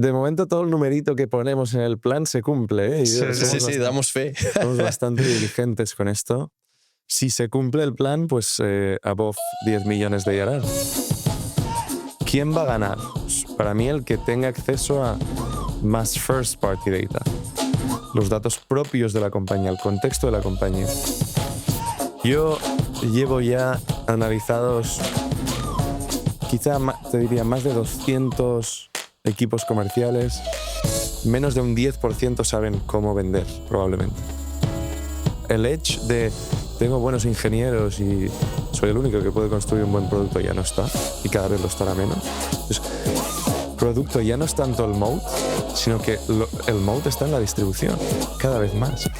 De momento todo el numerito que ponemos en el plan se cumple, ¿eh? Sí, damos fe. Somos bastante diligentes con esto. Si se cumple el plan, pues above 10 millones de ARR. ¿Quién va a ganar? Pues, para mí el que tenga acceso a más first party data. Los datos propios de la compañía, el contexto de la compañía. Yo llevo ya analizados, quizá te diría más de 200 equipos comerciales. Menos de un 10% saben cómo vender, probablemente. El edge de tengo buenos ingenieros y soy el único que puede construir un buen producto ya no está, y cada vez lo estará menos. Entonces, producto ya no es tanto el moat, sino que el moat está en la distribución, cada vez más.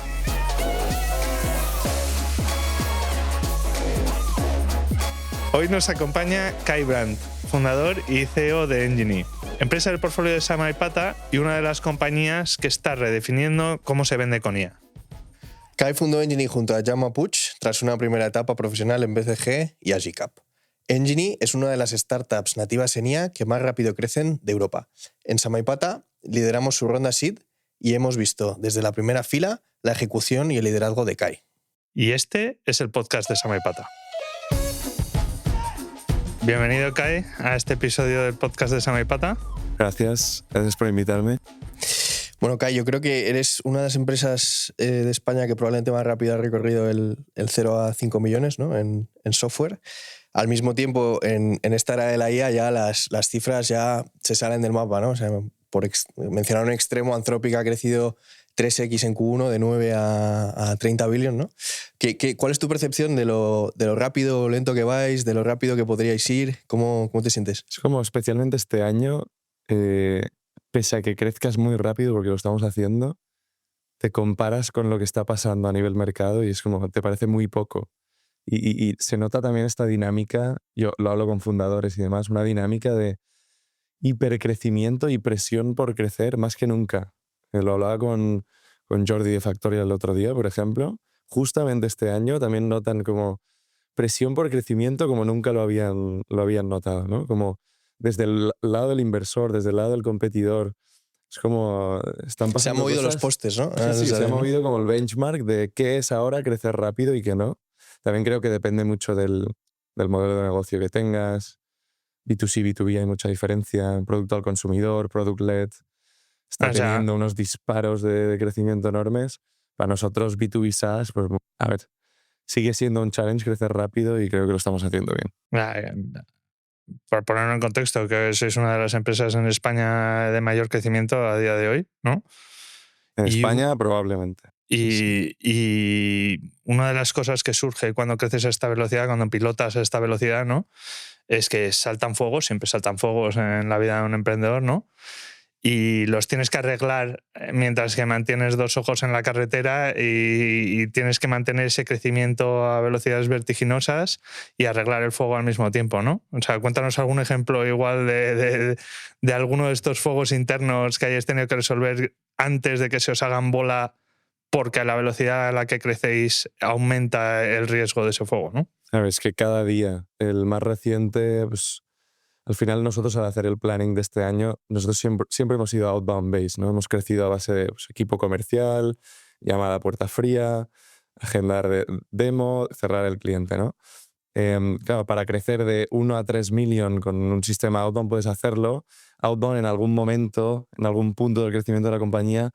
Hoy nos acompaña Kai Brandt, fundador y CEO de Enginy, empresa del portfolio de Samaipata y una de las compañías que está redefiniendo cómo se vende con IA. Kai fundó Enginy junto a Jaume Puig tras una primera etapa profesional en BCG y Agicap. Enginy es una de las startups nativas en IA que más rápido crecen de Europa. En Samaipata lideramos su ronda Seed y hemos visto desde la primera fila la ejecución y el liderazgo de Kai. Y este es el podcast de Samaipata. Bienvenido, Kai, a este episodio del podcast de Samaipata. Gracias por invitarme. Bueno, Kai, yo creo que eres una de las empresas de España que probablemente más rápido ha recorrido el 0 a 5 millones, ¿no? en software. Al mismo tiempo, en esta era de la IA ya las cifras ya se salen del mapa, ¿no? O sea, por mencionar un extremo, Anthropic ha crecido 3x en Q1 de 9 a 30 billion, ¿no? ¿Cuál es tu percepción de lo rápido o lento que vais, de lo rápido que podríais ir? ¿Cómo te sientes? Es como especialmente este año, pese a que crezcas muy rápido porque lo estamos haciendo, te comparas con lo que está pasando a nivel mercado y es como, te parece muy poco. Y se nota también esta dinámica, yo lo hablo con fundadores y demás, una dinámica de hipercrecimiento y presión por crecer más que nunca. Lo hablaba con Jordi de Factorial el otro día, por ejemplo. Justamente este año también notan como presión por crecimiento como nunca lo habían notado, ¿no? Como desde el lado del inversor, desde el lado del competidor. Es como están pasando se han movido cosas, los postes, ¿no? Sí, se ha movido como el benchmark de qué es ahora crecer rápido y qué no. También creo que depende mucho del modelo de negocio que tengas. B2C, B2B hay mucha diferencia. Producto al consumidor, product-led. Está teniendo unos disparos de crecimiento enormes. Para nosotros, B2B SaaS, pues a ver, sigue siendo un challenge crecer rápido y creo que lo estamos haciendo bien. Por ponerlo en contexto, que sois una de las empresas en España de mayor crecimiento a día de hoy, ¿no? En España, probablemente. Y una de las cosas que surge cuando creces a esta velocidad, cuando pilotas a esta velocidad, ¿no? Es que saltan fuegos, siempre saltan fuegos en la vida de un emprendedor, ¿no? Y los tienes que arreglar mientras que mantienes dos ojos en la carretera y tienes que mantener ese crecimiento a velocidades vertiginosas y arreglar el fuego al mismo tiempo, ¿no? O sea, cuéntanos algún ejemplo igual de alguno de estos fuegos internos que hayáis tenido que resolver antes de que se os hagan bola, porque a la velocidad a la que crecéis aumenta el riesgo de ese fuego, ¿no? Claro, es que cada día, el más reciente, pues al final nosotros al hacer el planning de este año, nosotros siempre hemos sido outbound based, ¿no? Hemos crecido a base de equipo comercial, llamada a puerta fría, agendar demo, cerrar el cliente, ¿no? Claro, para crecer de 1 a 3 million con un sistema outbound puedes hacerlo. Outbound en algún momento, en algún punto del crecimiento de la compañía,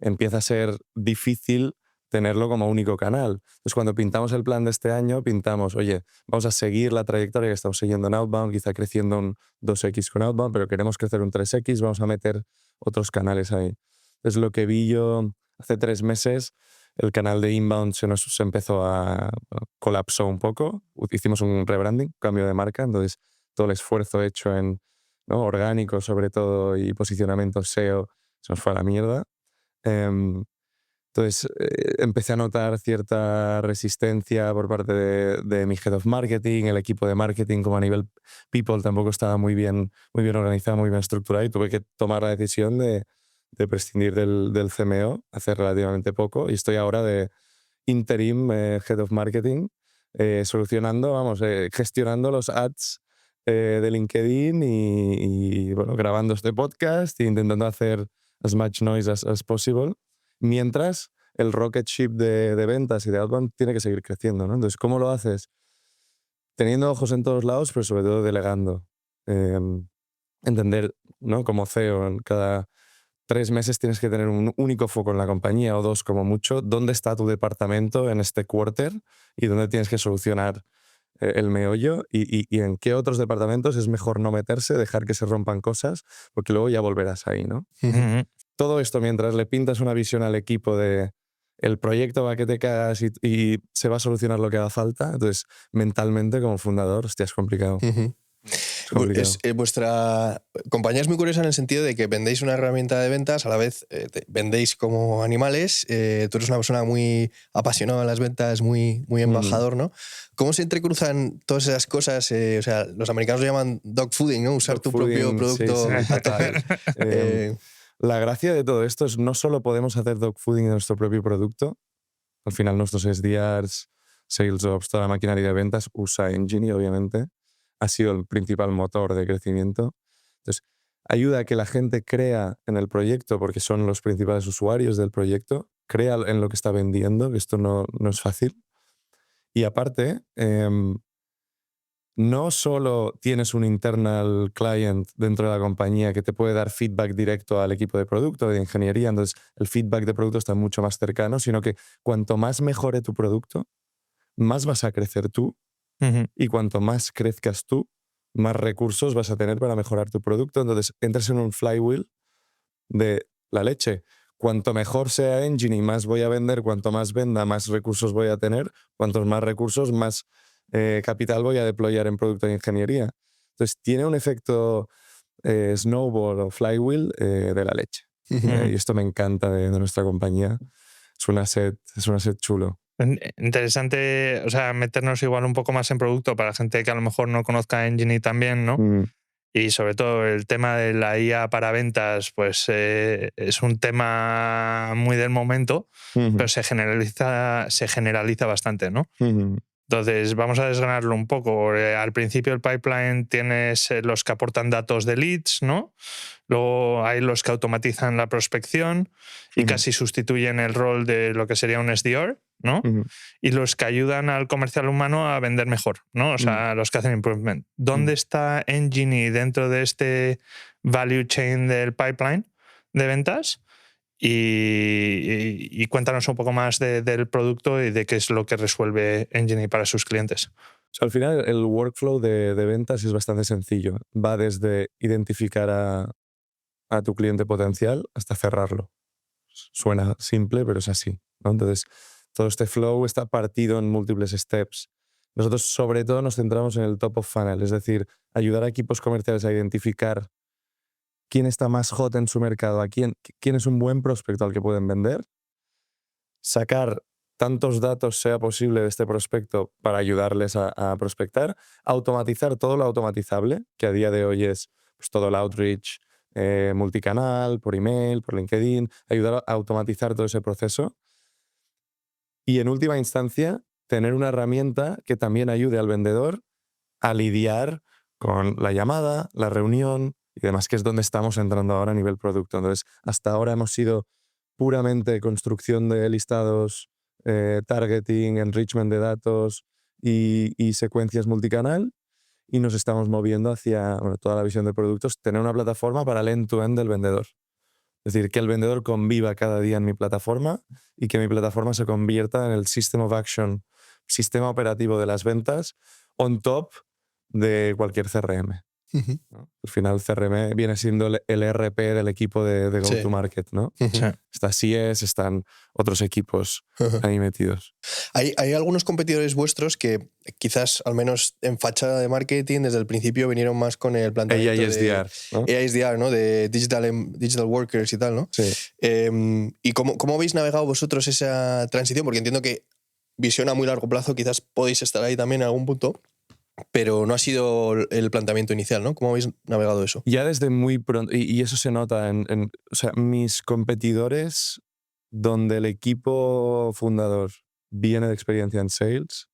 empieza a ser difícil tenerlo como único canal. Entonces, cuando pintamos el plan de este año, pintamos, oye, vamos a seguir la trayectoria que estamos siguiendo en Outbound, quizá creciendo un 2X con Outbound, pero queremos crecer un 3X, vamos a meter otros canales ahí. Entonces, lo que vi yo hace 3 meses, el canal de Inbound se empezó a colapsó un poco. Hicimos un rebranding, cambio de marca, entonces todo el esfuerzo hecho en orgánico, sobre todo, y posicionamiento SEO, se nos fue a la mierda. Entonces empecé a notar cierta resistencia por parte de mi Head of Marketing, el equipo de marketing como a nivel people tampoco estaba muy bien organizado, muy bien estructurado y tuve que tomar la decisión de prescindir del CMO hace relativamente poco y estoy ahora de interim Head of Marketing gestionando los ads de LinkedIn y, bueno, grabando este podcast e intentando hacer as much noise as possible, mientras el rocket ship de ventas y de outbound tiene que seguir creciendo, ¿no? Entonces, ¿cómo lo haces? Teniendo ojos en todos lados, pero sobre todo delegando. Entender, ¿no? Como CEO, en cada 3 meses tienes que tener un único foco en la compañía o 2 como mucho. ¿Dónde está tu departamento en este quarter y dónde tienes que solucionar el meollo y en qué otros departamentos es mejor no meterse, dejar que se rompan cosas, porque luego ya volverás ahí, ¿no? Todo esto mientras le pintas una visión al equipo de el proyecto va que te cagas y se va a solucionar lo que haga falta. Entonces, mentalmente como fundador, hostia, es complicado. Es complicado. Vuestra compañía es muy curiosa en el sentido de que vendéis una herramienta de ventas, a la vez vendéis como animales. Tú eres una persona muy apasionada en las ventas, muy embajador, ¿no? ¿Cómo se entrecruzan todas esas cosas? O sea, los americanos lo llaman dog fooding, ¿no? Usar tu propio producto a tope. La gracia de todo esto es no solo podemos hacer dog fooding de nuestro propio producto, al final nuestros SDRs, Sales Ops, toda la maquinaria de ventas usa Engine, obviamente. Ha sido el principal motor de crecimiento. Entonces, ayuda a que la gente crea en el proyecto, porque son los principales usuarios del proyecto, crea en lo que está vendiendo, que esto no es fácil. Y aparte, no solo tienes un internal client dentro de la compañía que te puede dar feedback directo al equipo de producto, de ingeniería, entonces el feedback de producto está mucho más cercano, sino que cuanto más mejore tu producto, más vas a crecer tú. Y cuanto más crezcas tú, más recursos vas a tener para mejorar tu producto. Entonces entras en un flywheel de la leche. Cuanto mejor sea Engine y más voy a vender, cuanto más venda, más recursos voy a tener. Cuantos más recursos, más capital voy a deployar en producto de ingeniería. Entonces tiene un efecto snowball o flywheel de la leche. Y esto me encanta de nuestra compañía. Es un asset chulo. Interesante, o sea, meternos igual un poco más en producto para gente que a lo mejor no conozca Engine también, ¿no? Y sobre todo el tema de la IA para ventas, pues es un tema muy del momento, pero se generaliza bastante, ¿no? Entonces, vamos a desgranarlo un poco. Al principio el pipeline tienes los que aportan datos de leads, ¿no? Luego hay los que automatizan la prospección y casi sustituyen el rol de lo que sería un SDR, ¿no? Y los que ayudan al comercial humano a vender mejor, ¿no? O sea, los que hacen improvement. ¿Dónde está Engine dentro de este value chain del pipeline de ventas? Y cuéntanos un poco más del producto y de qué es lo que resuelve Engine para sus clientes. O sea, al final el workflow de ventas es bastante sencillo. Va desde identificar a tu cliente potencial hasta cerrarlo. Suena simple, pero es así, ¿no? Entonces, todo este flow está partido en múltiples steps. Nosotros sobre todo nos centramos en el top of funnel, es decir, ayudar a equipos comerciales a identificar quién está más hot en su mercado, quién es un buen prospecto al que pueden vender, sacar tantos datos sea posible de este prospecto para ayudarles a prospectar, automatizar todo lo automatizable, que a día de hoy es pues, todo el outreach multicanal, por email, por LinkedIn, ayudar a automatizar todo ese proceso. Y en última instancia, tener una herramienta que también ayude al vendedor a lidiar con la llamada, la reunión y demás, que es donde estamos entrando ahora a nivel producto. Entonces, hasta ahora hemos sido puramente construcción de listados, targeting, enrichment de datos y secuencias multicanal, y nos estamos moviendo hacia toda la visión de productos, tener una plataforma para el end-to-end del vendedor. Es decir, que el vendedor conviva cada día en mi plataforma y que mi plataforma se convierta en el System of Action, sistema operativo de las ventas, on top de cualquier CRM. ¿No? Al final el CRM viene siendo el ERP del equipo de go-to-market, ¿no? Está CIES, están otros equipos ahí metidos. Hay algunos competidores vuestros que quizás, al menos en fachada de marketing, desde el principio vinieron más con el planteamiento AISDR, ¿no? AISDR, ¿no? De digital workers y tal, ¿no? Sí. ¿Y cómo habéis navegado vosotros esa transición? Porque entiendo que visión a muy largo plazo quizás podéis estar ahí también en algún punto, pero no ha sido el planteamiento inicial, ¿no? ¿Cómo habéis navegado eso? Ya desde muy pronto, y eso se nota o sea, mis competidores, donde el equipo fundador viene de experiencia en sales,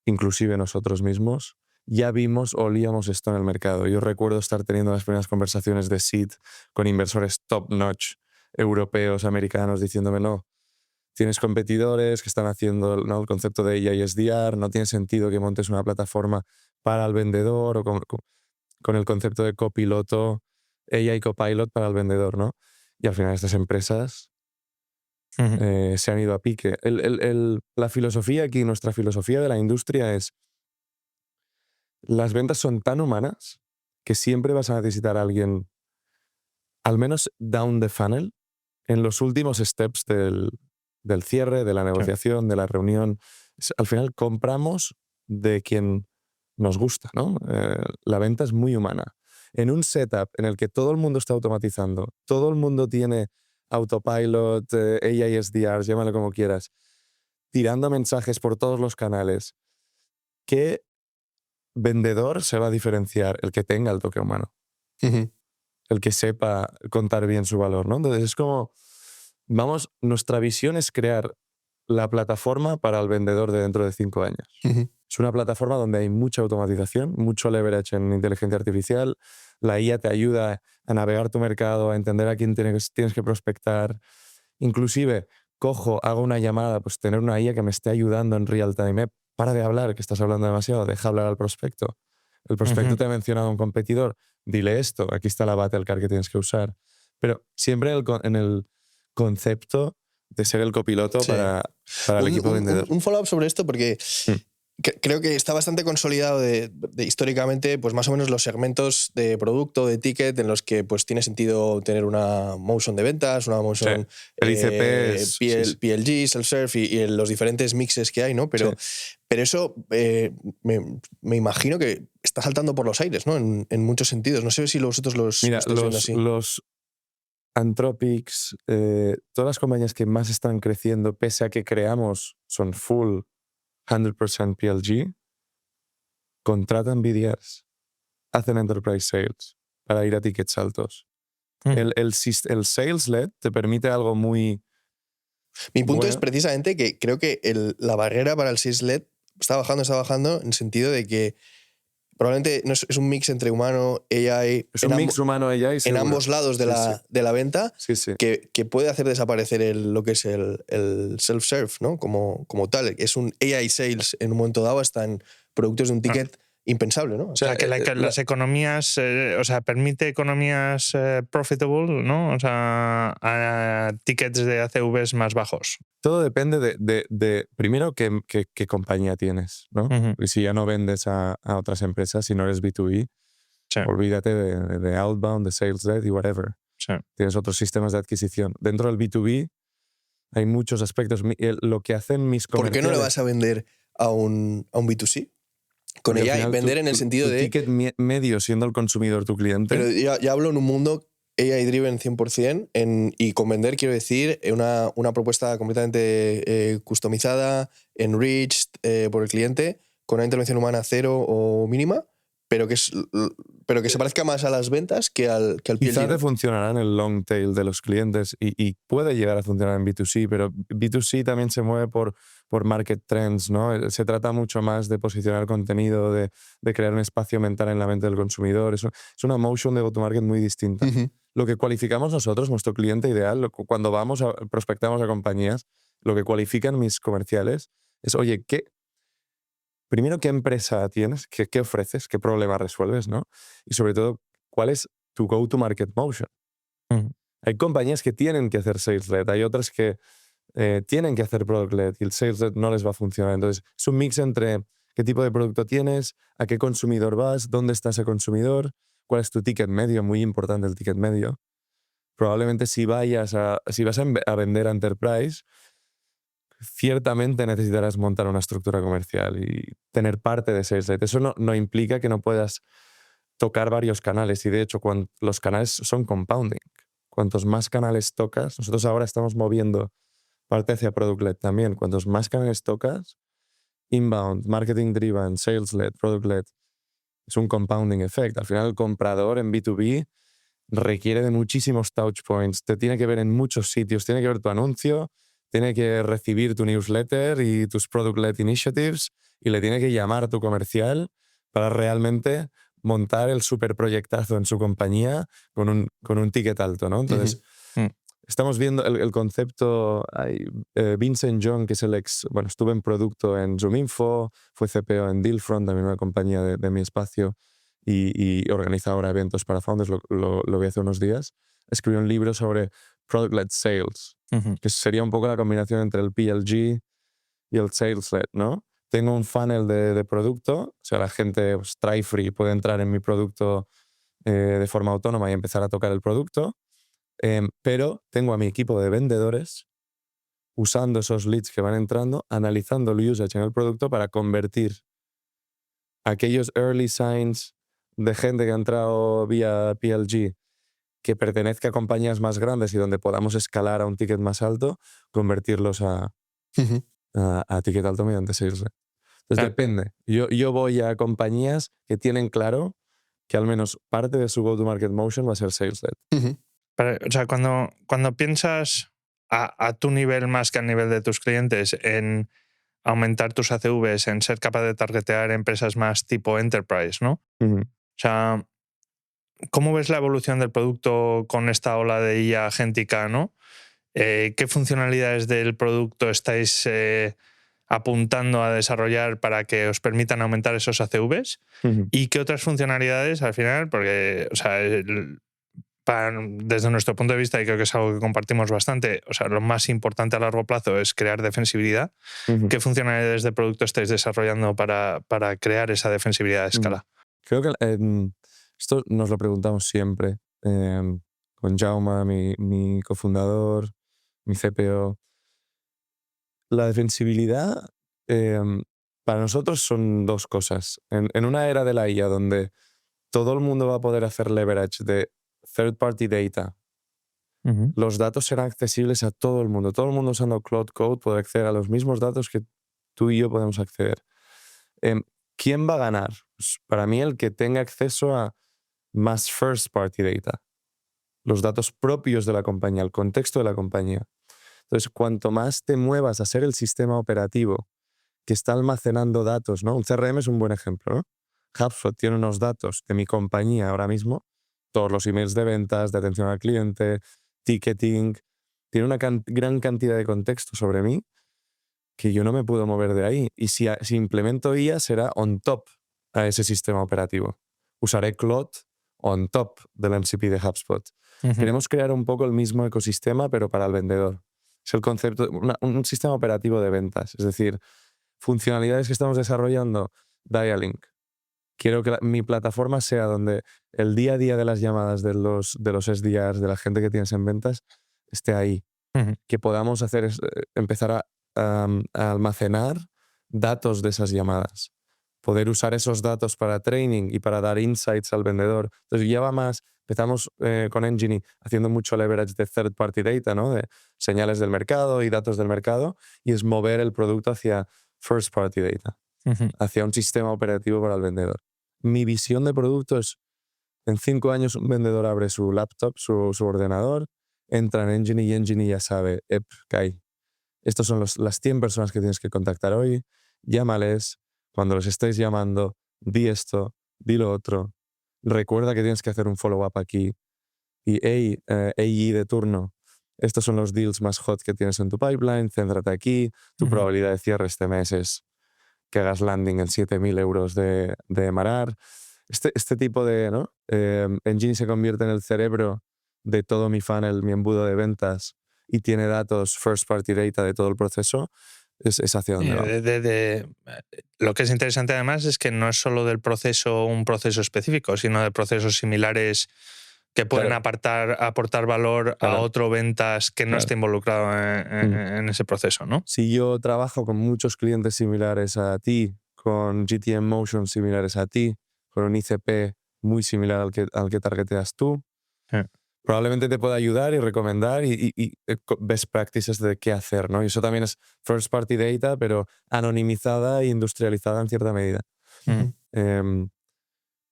inclusive nosotros mismos, ya vimos, olíamos esto en el mercado. Yo recuerdo estar teniendo las primeras conversaciones de seed con inversores top-notch, europeos, americanos, diciéndome, no, tienes competidores que están haciendo, ¿no?, el concepto de AI SDR, no tiene sentido que montes una plataforma para el vendedor o con el concepto de copiloto, AI Copilot para el vendedor, ¿no? Y al final estas empresas se han ido a pique. La filosofía aquí, nuestra filosofía de la industria es: las ventas son tan humanas que siempre vas a necesitar a alguien, al menos down the funnel, en los últimos steps del cierre, de la negociación, de la reunión. Al final compramos de quien nos gusta, ¿no? La venta es muy humana. En un setup en el que todo el mundo está automatizando, todo el mundo tiene autopilot, AI SDRs, llámalo como quieras, tirando mensajes por todos los canales, ¿qué vendedor se va a diferenciar? El que tenga el toque humano. El que sepa contar bien su valor, ¿no? Entonces es como, nuestra visión es crear la plataforma para el vendedor de dentro de 5 años. Es una plataforma donde hay mucha automatización, mucho leverage en inteligencia artificial. La IA te ayuda a navegar tu mercado, a entender a quién tienes que prospectar. Inclusive, hago una llamada, pues tener una IA que me esté ayudando en real time. Para de hablar, que estás hablando demasiado, deja hablar al prospecto. El prospecto te ha mencionado a un competidor, dile esto, aquí está la battle card que tienes que usar. Pero siempre en el concepto de ser el copiloto para el equipo vendedor. Un follow-up sobre esto, porque creo que está bastante consolidado de históricamente, pues más o menos los segmentos de producto, de ticket, en los que pues tiene sentido tener una motion de ventas, una motion el ICP, PLG, self-serve y los diferentes mixes que hay, ¿no? Pero eso me imagino que está saltando por los aires, ¿no? En muchos sentidos. No sé si vosotros lo estáis viendo así. Los Anthropics, todas las compañías que más están creciendo, pese a que creamos, son full 100% PLG, contratan BDRs, hacen enterprise sales para ir a tickets altos. El sales-led te permite algo muy... Mi punto es precisamente que creo que la barrera para el sales-led está bajando en el sentido de que probablemente no es un mix entre humano, AI... Es un mix humano-AI, en ambos lados de la venta, que puede hacer desaparecer lo que es el self-serve, ¿no? Como tal. Es un AI sales en un momento dado hasta en productos de un ticket impensable, ¿no? O sea, que las economías, permite economías profitable, ¿no? O sea, a tickets de ACVs más bajos. Todo depende de primero, qué compañía tienes, ¿no? Y si ya no vendes a otras empresas, si no eres B2B, olvídate de outbound, de sales-led y whatever. Tienes otros sistemas de adquisición. Dentro del B2B hay muchos aspectos. Lo que hacen mis comerciales... ¿Por qué no le vas a vender a un B2C? Con Porque AI, vender en el sentido tu de... ticket medio siendo el consumidor tu cliente. Pero ya hablo en un mundo AI-driven 100%, y con vender quiero decir una propuesta completamente customizada, enriched por el cliente, con una intervención humana cero o mínima, pero que se parezca más a las ventas que al PLG. Quizá te funcionará en el long tail de los clientes y puede llegar a funcionar en B2C, pero B2C también se mueve por market trends, ¿no? Se trata mucho más de posicionar contenido, de crear un espacio mental en la mente del consumidor. Es una motion de go-to-market muy distinta. Lo que cualificamos nosotros, nuestro cliente ideal, cuando prospectamos a compañías, lo que cualifican mis comerciales es, oye, primero, ¿qué empresa tienes? ¿Qué ofreces? ¿Qué problema resuelves? ¿No? Y sobre todo, ¿cuál es tu go-to-market motion? Hay compañías que tienen que hacer sales-led, hay otras que tienen que hacer product-led y el sales-led no les va a funcionar. Entonces, es un mix entre qué tipo de producto tienes, a qué consumidor vas, dónde está ese consumidor, cuál es tu ticket medio, muy importante el ticket medio. Probablemente si vas a vender a Enterprise, ciertamente necesitarás montar una estructura comercial y tener parte de sales-led. Eso no implica que no puedas tocar varios canales y de hecho los canales son compounding. Cuantos más canales tocas, nosotros ahora estamos moviendo parte hacia product-led también. Cuantos más canales tocas, inbound, marketing-driven, sales-led, product-led, es un compounding effect. Al final el comprador en B2B requiere de muchísimos touch points, te tiene que ver en muchos sitios, tiene que ver tu anuncio, tiene que recibir tu newsletter y tus product-led initiatives y le tiene que llamar a tu comercial para realmente montar el superproyectazo en su compañía con un ticket alto, ¿no? Entonces, estamos viendo el concepto. Vincent John, que es bueno, estuve en producto en ZoomInfo, fue CPO en Dealfront, también una compañía de mi espacio, y organiza ahora eventos para founders, lo vi hace unos días. Escribió un libro sobre Product-Led Sales, que sería un poco la combinación entre el PLG y el Sales-Led, ¿no? Tengo un funnel de producto, o sea, la gente, pues, try free, puede entrar en mi producto de forma autónoma y empezar a tocar el producto, pero tengo a mi equipo de vendedores usando esos leads que van entrando, analizando el usage en el producto para convertir aquellos early signs de gente que ha entrado vía PLG que pertenezca a compañías más grandes y donde podamos escalar a un ticket más alto, convertirlos a ticket alto mediante sales. Entonces depende. Yo voy a compañías que tienen claro que al menos parte de su go-to-market motion va a ser sales-led. O sea, cuando piensas a tu nivel más que al nivel de tus clientes en aumentar tus ACVs, en ser capaz de targetear empresas más tipo enterprise, ¿no? O sea, ¿cómo ves la evolución del producto con esta ola de IA agéntica, ¿no? ¿Qué funcionalidades del producto estáis apuntando a desarrollar para que os permitan aumentar esos ACVs? ¿Y qué otras funcionalidades al final? Porque, o sea, desde nuestro punto de vista, y creo que es algo que compartimos bastante, o sea, lo más importante a largo plazo es crear defensibilidad. ¿Qué funcionalidades de producto estáis desarrollando para crear esa defensibilidad a escala? Creo que esto nos lo preguntamos siempre con Jaume, mi cofundador, mi CPO. La defensibilidad para nosotros son dos cosas. En una era de la IA donde todo el mundo va a poder hacer leverage de third-party data, los datos serán accesibles a todo el mundo. Todo el mundo usando Cloud Code puede acceder a los mismos datos que tú y yo podemos acceder. ¿Quién va a ganar? Pues para mí, el que tenga acceso a más first-party data, los datos propios de la compañía, el contexto de la compañía. Entonces, cuanto más te muevas a ser el sistema operativo que está almacenando datos, ¿no? Un CRM es un buen ejemplo, ¿no? HubSpot tiene unos datos de mi compañía ahora mismo, todos los emails de ventas, de atención al cliente, ticketing, tiene una gran cantidad de contexto sobre mí que yo no me puedo mover de ahí. Y si implemento IA, será on top a ese sistema operativo. Usaré Claude on top del MCP de HubSpot. Queremos crear un poco el mismo ecosistema, pero para el vendedor. Es el concepto, un sistema operativo de ventas. Es decir, funcionalidades que estamos desarrollando, Dialink. Quiero que mi plataforma sea donde el día a día de las llamadas de los SDRs, de la gente que tienes en ventas, esté ahí. Que podamos empezar a almacenar datos de esas llamadas. Poder usar esos datos para training y para dar insights al vendedor. Entonces ya va más. Empezamos con Enginy haciendo mucho leverage de third party data, ¿no? De señales del mercado y datos del mercado, y es mover el producto hacia first party data, hacia un sistema operativo para el vendedor. Mi visión de producto es, en 5 años un vendedor abre su laptop, su ordenador, entra en Enginy y Enginy ya sabe, Kai, estos son las 100 personas que tienes que contactar hoy, llámales, cuando los estéis llamando, di esto, di lo otro, recuerda que tienes que hacer un follow-up aquí, y AI de turno, estos son los deals más hot que tienes en tu pipeline, céntrate aquí, tu probabilidad de cierre este mes es que hagas landing en 7.000 euros de Marar. Este tipo de, ¿no? Engine se convierte en el cerebro de todo mi funnel, mi embudo de ventas, y tiene datos first party data de todo el proceso, es hacia donde va. Lo que es interesante además es que no es solo del proceso un proceso específico, sino de procesos similares que pueden aportar valor a otro ventas que no esté involucrado en ese proceso, ¿no? Si yo trabajo con muchos clientes similares a ti, con GTM Motion similares a ti, con un ICP muy similar al que targeteas tú, probablemente te pueda ayudar y recomendar y best practices de qué hacer, ¿no? Y eso también es first party data, pero anonimizada e industrializada en cierta medida.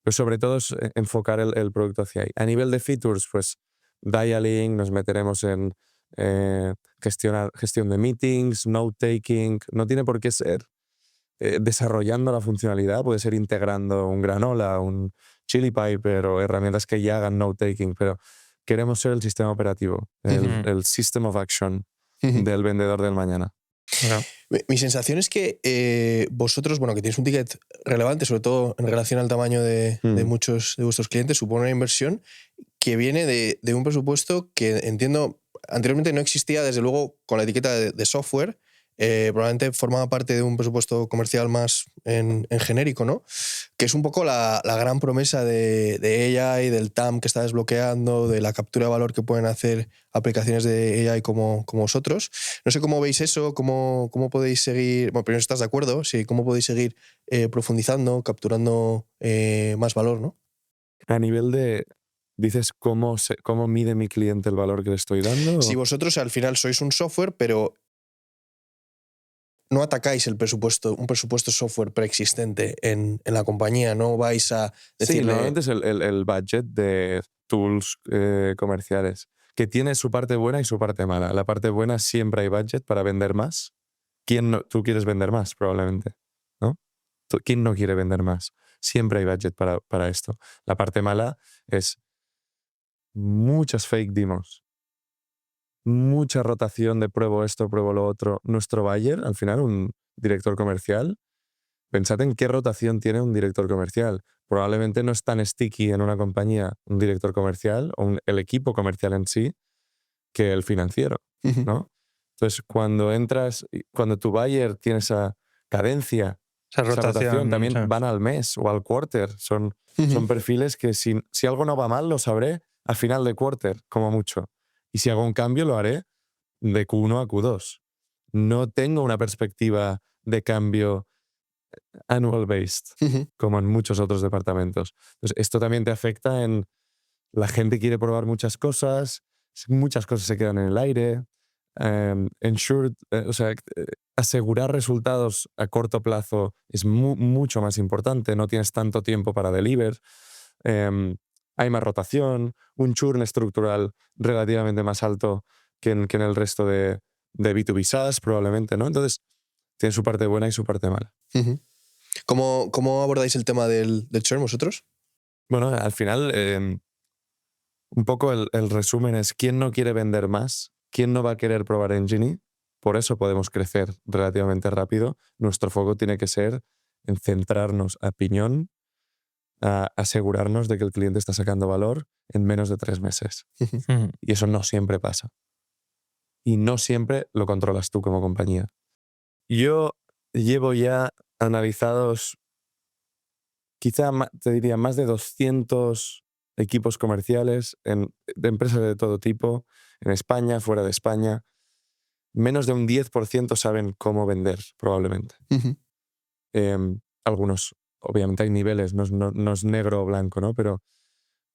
Pero sobre todo es enfocar el producto hacia ahí. A nivel de features, pues dialing, nos meteremos en gestión de meetings, note-taking. No tiene por qué ser desarrollando la funcionalidad, puede ser integrando un Granola, un Chili Piper o herramientas que ya hagan note-taking, pero queremos ser el sistema operativo, el system of action del vendedor del mañana. No. Mi sensación es que vosotros, bueno, que tenéis un ticket relevante, sobre todo en relación al tamaño de muchos de vuestros clientes, supone una inversión que viene de un presupuesto que entiendo anteriormente no existía, desde luego, con la etiqueta de software. Probablemente formaba parte de un presupuesto comercial más en genérico, ¿no? Que es un poco la gran promesa de AI, del TAM que está desbloqueando, de la captura de valor que pueden hacer aplicaciones de AI como vosotros. No sé cómo veis eso, cómo podéis seguir, bueno, primero estás de acuerdo, sí, cómo podéis seguir profundizando, capturando más valor, ¿no? A nivel de, dices, ¿cómo mide mi cliente el valor que le estoy dando? Si vosotros al final sois un software, pero no atacáis un presupuesto software preexistente en la compañía, no vais a decirle... Sí, normalmente es el budget de tools comerciales, que tiene su parte buena y su parte mala. La parte buena, siempre hay budget para vender más. Tú quieres vender más, probablemente, ¿no? ¿Quién no quiere vender más? Siempre hay budget para esto. La parte mala es muchas fake demos, mucha rotación de pruebo esto, pruebo lo otro. Nuestro buyer, al final, un director comercial, pensad en qué rotación tiene un director comercial. Probablemente no es tan sticky en una compañía un director comercial o el equipo comercial en sí que el financiero, ¿no? Entonces, cuando tu buyer tiene esa cadencia, esa rotación, también sí. van al mes o al quarter. Son perfiles que si algo no va mal, lo sabré al final de quarter, como mucho. Y si hago un cambio, lo haré de Q1 a Q2. No tengo una perspectiva de cambio annual based, como en muchos otros departamentos. Entonces, esto también te afecta en la gente quiere probar muchas cosas se quedan en el aire. Asegurar resultados a corto plazo es mucho más importante, no tienes tanto tiempo para deliver. Hay más rotación, un churn estructural relativamente más alto que en el resto de B2B SaaS, probablemente, ¿no? Entonces, tiene su parte buena y su parte mala. ¿Cómo abordáis el tema del churn vosotros? Bueno, al final, un poco el resumen es quién no quiere vender más, quién no va a querer probar Enginy. Por eso podemos crecer relativamente rápido. Nuestro foco tiene que ser en centrarnos a piñón, a asegurarnos de que el cliente está sacando valor en menos de 3 meses. Y eso no siempre pasa. Y no siempre lo controlas tú como compañía. Yo llevo ya analizados, quizá te diría, más de 200 equipos comerciales de empresas de todo tipo, en España, fuera de España. Menos de un 10% saben cómo vender, probablemente. Algunos, obviamente hay niveles, no es negro o blanco, ¿no? Pero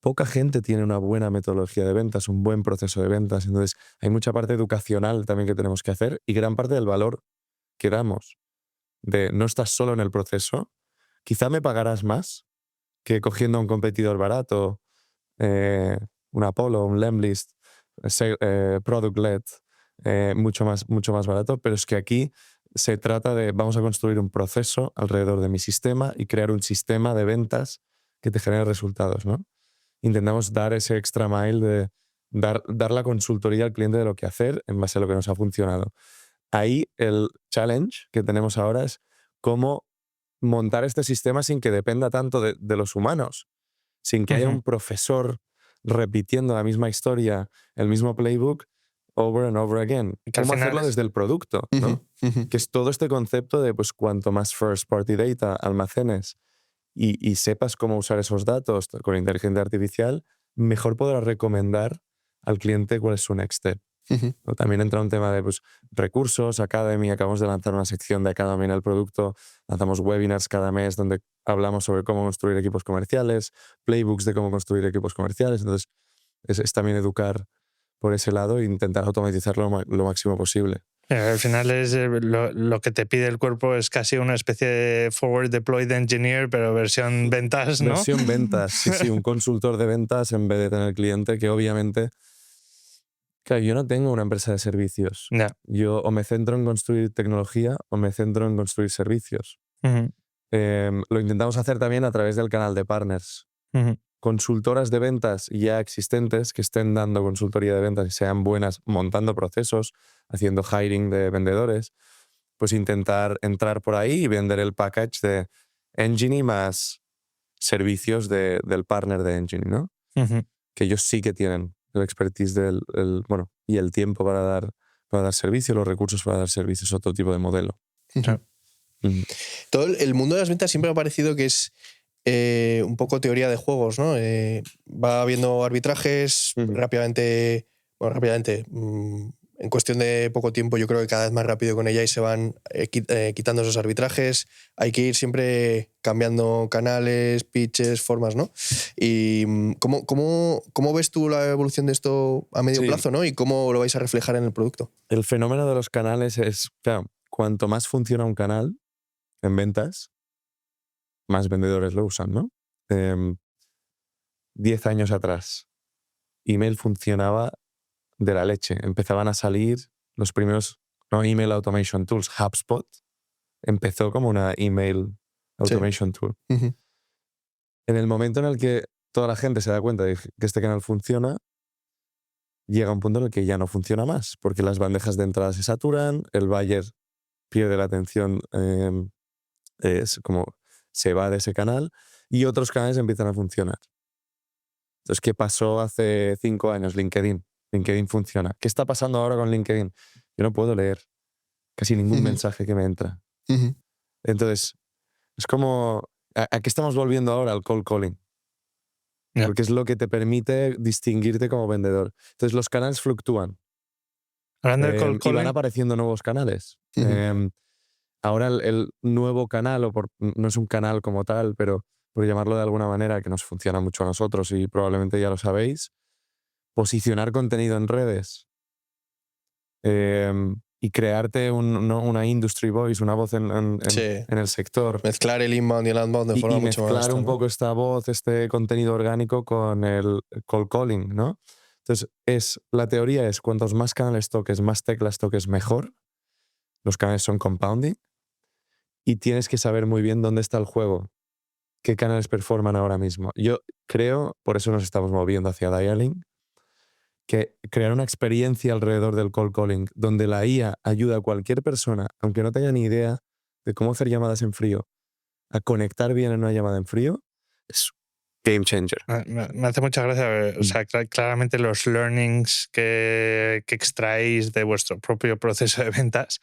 poca gente tiene una buena metodología de ventas, un buen proceso de ventas. Entonces, hay mucha parte educacional también que tenemos que hacer y gran parte del valor que damos. No estás solo en el proceso, quizá me pagarás más que cogiendo a un competidor barato, un Apollo, un Lemlist, product-led, mucho más barato, pero es que aquí se trata de vamos a construir un proceso alrededor de mi sistema y crear un sistema de ventas que te genere resultados, ¿no? Intentamos dar ese extra mile de dar la consultoría al cliente de lo que hacer en base a lo que nos ha funcionado. Ahí el challenge que tenemos ahora es cómo montar este sistema sin que dependa tanto de los humanos, sin que haya un profesor repitiendo la misma historia, el mismo playbook, over and over again. ¿Cómo hacerlo desde el producto? ¿No? Que es todo este concepto de pues, cuanto más first party data almacenes y sepas cómo usar esos datos con inteligencia artificial, mejor podrás recomendar al cliente cuál es su next step. También entra un tema de pues, recursos, Academy. Acabamos de lanzar una sección de Academy en el producto. Lanzamos webinars cada mes donde hablamos sobre cómo construir equipos comerciales, playbooks de cómo construir equipos comerciales. Entonces, es también educar por ese lado e intentar automatizarlo lo máximo posible. Al final es lo que te pide el cuerpo es casi una especie de forward deployed engineer, pero versión ventas, ¿no? Versión ventas, sí, un consultor de ventas en vez de tener cliente, que obviamente... Claro, yo no tengo una empresa de servicios. Yeah. Yo o me centro en construir tecnología o me centro en construir servicios. Lo intentamos hacer también a través del canal de partners. Consultoras de ventas ya existentes que estén dando consultoría de ventas y sean buenas montando procesos, haciendo hiring de vendedores, pues intentar entrar por ahí y vender el package de Enginy más servicios del partner de Enginy, ¿no? Que ellos sí que tienen el expertise y el tiempo para dar servicio, los recursos para dar servicio, es otro tipo de modelo. Todo el mundo de las ventas siempre me ha parecido que es un poco teoría de juegos, ¿no? Va habiendo arbitrajes rápidamente, en cuestión de poco tiempo yo creo que cada vez más rápido con ella y se van quitando esos arbitrajes. Hay que ir siempre cambiando canales, pitches, formas, ¿no? Y ¿cómo ves tú la evolución de esto a medio plazo, ¿no? Y cómo lo vais a reflejar en el producto. El fenómeno de los canales es, claro, cuanto más funciona un canal en ventas, más vendedores lo usan, ¿no? 10 años atrás, email funcionaba de la leche. Empezaban a salir los primeros email automation tools. HubSpot empezó como una email automation tool. En el momento en el que toda la gente se da cuenta de que este canal funciona, llega un punto en el que ya no funciona más, porque las bandejas de entrada se saturan, el buyer pierde la atención, es como se va de ese canal y otros canales empiezan a funcionar. Entonces, ¿qué pasó hace 5 años? LinkedIn. LinkedIn funciona. ¿Qué está pasando ahora con LinkedIn? Yo no puedo leer casi ningún mensaje que me entra. Entonces, es como... ¿A qué estamos volviendo ahora? Al cold calling. Yeah. Porque es lo que te permite distinguirte como vendedor. Entonces, los canales fluctúan. Hablando de cold calling, y van apareciendo nuevos canales. Ahora el nuevo canal, no es un canal como tal, pero por llamarlo de alguna manera, que nos funciona mucho a nosotros y probablemente ya lo sabéis, posicionar contenido en redes y crearte una industry voice, una voz en el sector. Mezclar el inbound y el outbound de forma mucho más. Y mezclar un poco esta voz, este contenido orgánico con el cold calling, ¿no? Entonces, la teoría es cuantos más canales toques, más teclas toques, mejor. Los canales son compounding y tienes que saber muy bien dónde está el juego, qué canales performan ahora mismo. Yo creo, por eso nos estamos moviendo hacia dialing, que crear una experiencia alrededor del cold calling donde la IA ayuda a cualquier persona, aunque no tenga ni idea de cómo hacer llamadas en frío, a conectar bien en una llamada en frío, es game changer. Me hace mucha gracia. O sea, claramente los learnings que extraéis de vuestro propio proceso de ventas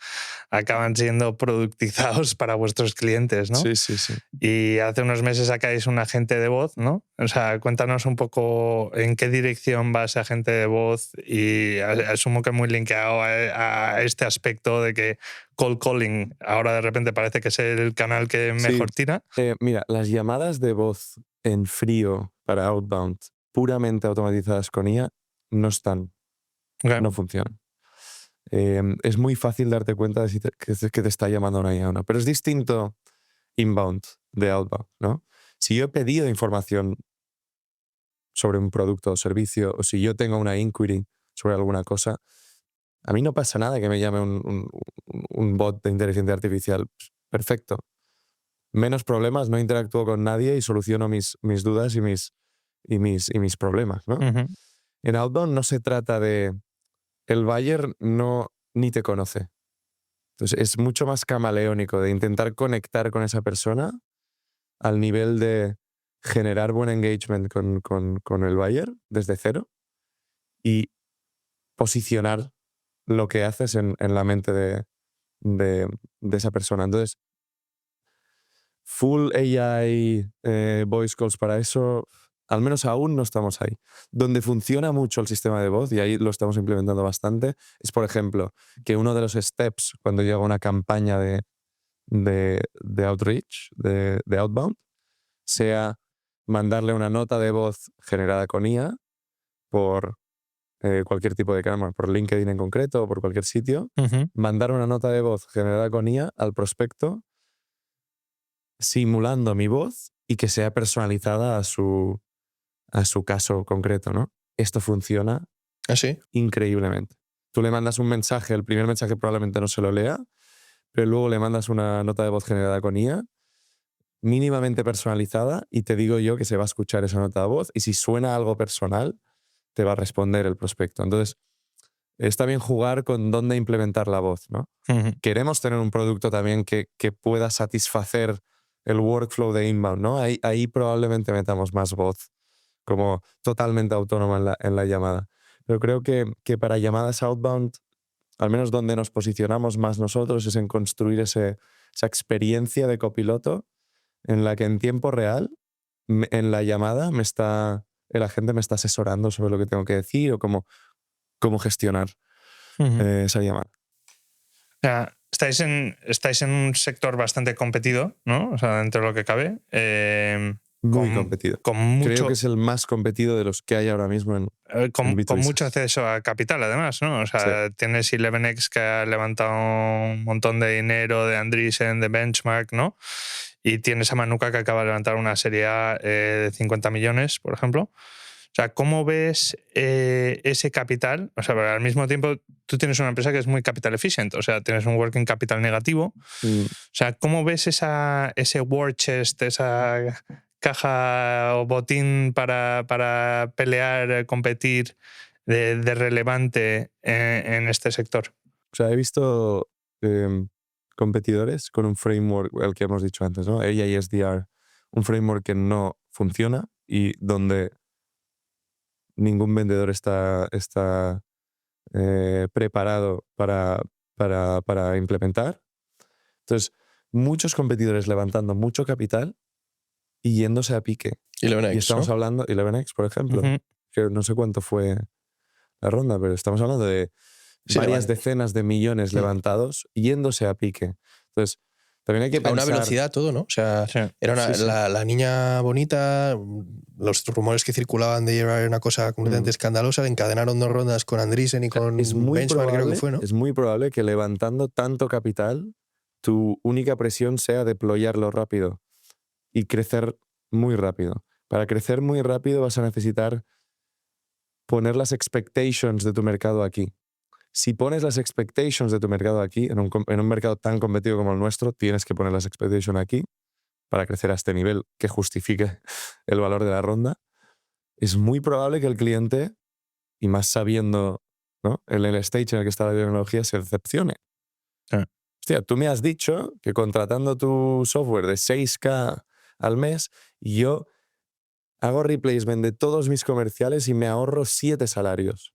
acaban siendo productizados para vuestros clientes, ¿no? Sí, sí, sí. Y hace unos meses sacáis un agente de voz, ¿no? O sea, cuéntanos un poco en qué dirección va ese agente de voz y asumo que muy linkeado a este aspecto de que cold calling ahora de repente parece que es el canal que mejor tira. Mira, las llamadas de voz en frío para outbound puramente automatizadas con IA no están, no funcionan. Es muy fácil darte cuenta de que te está llamando una IA o no, pero es distinto inbound de outbound, ¿no? Si yo he pedido información sobre un producto o servicio, o si yo tengo una inquiry sobre alguna cosa, a mí no pasa nada que me llame un bot de inteligencia artificial. Perfecto. Menos problemas, no interactúo con nadie y soluciono mis dudas y mis problemas, ¿no? En outbound no se trata de... El buyer ni te conoce. Entonces es mucho más camaleónico de intentar conectar con esa persona al nivel de generar buen engagement con el buyer desde cero y posicionar lo que haces en la mente de esa persona. Entonces, full AI voice calls para eso, al menos aún no estamos ahí. Donde funciona mucho el sistema de voz, y ahí lo estamos implementando bastante, es, por ejemplo, que uno de los steps cuando llega una campaña de outreach, de outbound, sea mandarle una nota de voz generada con IA por cualquier tipo de canal, por LinkedIn en concreto o por cualquier sitio, mandar una nota de voz generada con IA al prospecto simulando mi voz y que sea personalizada a su caso concreto, ¿no? Esto funciona ¿Ah, sí? increíblemente. Tú le mandas un mensaje, el primer mensaje probablemente no se lo lea, pero luego le mandas una nota de voz generada con IA, mínimamente personalizada, y te digo yo que se va a escuchar esa nota de voz, y si suena algo personal, te va a responder el prospecto. Entonces, está bien jugar con dónde implementar la voz, ¿no? Queremos tener un producto también que pueda satisfacer el workflow de inbound, ¿no? Ahí probablemente metamos más voz como totalmente autónoma en la llamada. Pero creo que para llamadas outbound, al menos donde nos posicionamos más nosotros, es en construir esa experiencia de copiloto en la que en tiempo real, en la llamada, el agente me está asesorando sobre lo que tengo que decir o cómo gestionar esa llamada. O sea, estáis en un sector bastante competido, ¿no? O sea, dentro de lo que cabe. Muy competido. Con mucho, creo que es el más competido de los que hay ahora mismo en con B2B. mucho acceso a capital, además, ¿no? O sea, sí. Tienes ElevenX que ha levantado un montón de dinero de Andreessen, de Benchmark, ¿no? Y tienes a Manuka que acaba de levantar una serie A de 50 millones, por ejemplo. O sea, ¿cómo ves ese capital? O sea, al mismo tiempo tú tienes una empresa que es muy capital efficient, o sea, tienes un working capital negativo. O sea, ¿cómo ves ese war chest, esa caja o botín para pelear, competir de relevante en este sector? O sea, he visto competidores con un framework, el que hemos dicho antes, ¿no? AISDR, un framework que no funciona y donde ningún vendedor está preparado para implementar. Entonces, muchos competidores levantando mucho capital y yéndose a pique. ElevenX, y estamos hablando, ElevenX, por ejemplo, que no sé cuánto fue la ronda, pero estamos hablando de varias decenas de millones levantados yéndose a pique. Entonces, también hay que pensar... A una velocidad todo, ¿no? O sea, era la niña bonita, los rumores que circulaban de llevar una cosa completamente escandalosa, encadenaron 2 rondas con Andreessen y con Benchmark, creo que fue, ¿no? Es muy probable que levantando tanto capital, tu única presión sea deployarlo rápido y crecer muy rápido. Para crecer muy rápido vas a necesitar poner las expectations de tu mercado aquí. Si pones las expectations de tu mercado aquí, en un mercado tan competido como el nuestro, tienes que poner las expectations aquí para crecer a este nivel que justifique el valor de la ronda. Es muy probable que el cliente, y más sabiendo, ¿no?, en el stage en el que está la tecnología, se decepcione. Hostia, tú me has dicho que contratando tu software de 6K al mes, yo hago replacement de todos mis comerciales y me ahorro 7 salarios.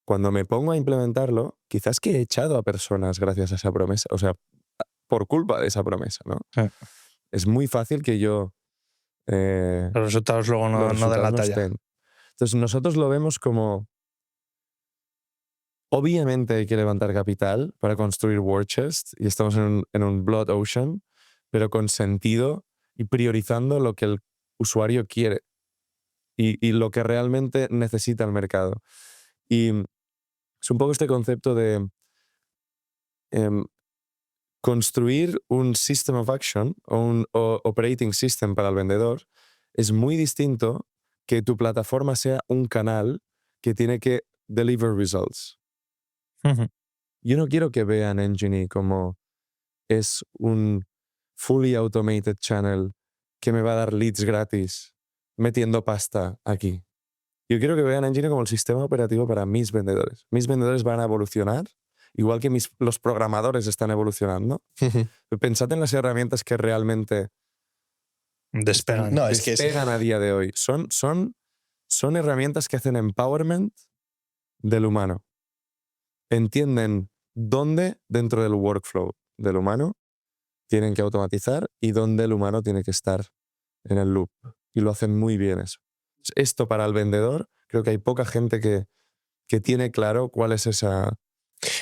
Cuando me pongo a implementarlo, quizás que he echado a personas gracias a esa promesa, o sea, por culpa de esa promesa, ¿no? Es muy fácil que yo... los resultados luego no den la talla. Entonces, nosotros lo vemos como... Obviamente hay que levantar capital para construir war chest y estamos en un blood ocean, pero con sentido y priorizando lo que el usuario quiere y lo que realmente necesita el mercado. Y es un poco este concepto de construir un system of action o un operating system para el vendedor es muy distinto que tu plataforma sea un canal que tiene que deliver results. Yo no quiero que vean Enginy como es un fully automated channel que me va a dar leads gratis metiendo pasta aquí. Yo quiero que vean Enginy como el sistema operativo para mis vendedores. Mis vendedores van a evolucionar, igual que los programadores están evolucionando. Pensad en las herramientas que realmente despegan a día de hoy. Son herramientas que hacen empowerment del humano. Entienden dónde dentro del workflow del humano tienen que automatizar y dónde el humano tiene que estar en el loop. Y lo hacen muy bien eso. Esto para el vendedor, creo que hay poca gente que tiene claro cuál es esa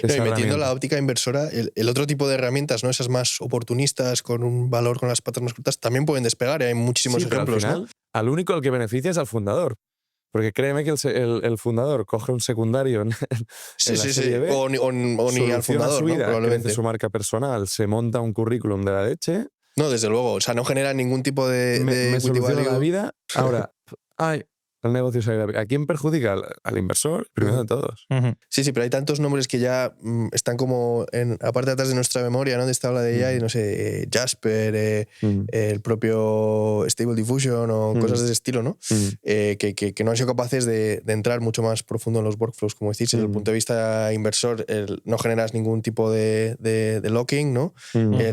y metiendo la óptica inversora, el otro tipo de herramientas, ¿no? Esas más oportunistas, con un valor con las patas más cortas, también pueden despegar. Hay muchísimos ejemplos, pero al final, ¿no? Al único al que beneficia es al fundador. Porque créeme que el fundador coge un secundario en la serie B, o ni al fundador, su vida, ¿no? Probablemente. crece su marca personal, se monta un currículum de la leche. No, desde luego. O sea, no genera ningún tipo de me soluciona la vida. Ahora, al negocio salir a pique. ¿A quién perjudica? Al inversor, primero de todos. Sí, pero hay tantos nombres que ya están como en la parte de atrás de nuestra memoria, ¿no? De esta habla de AI, no sé, Jasper, el propio Stable Diffusion o cosas de ese estilo, ¿no? Que no han sido capaces de entrar mucho más profundo en los workflows, como decís. Desde el punto de vista inversor, no generas ningún tipo de locking, ¿no?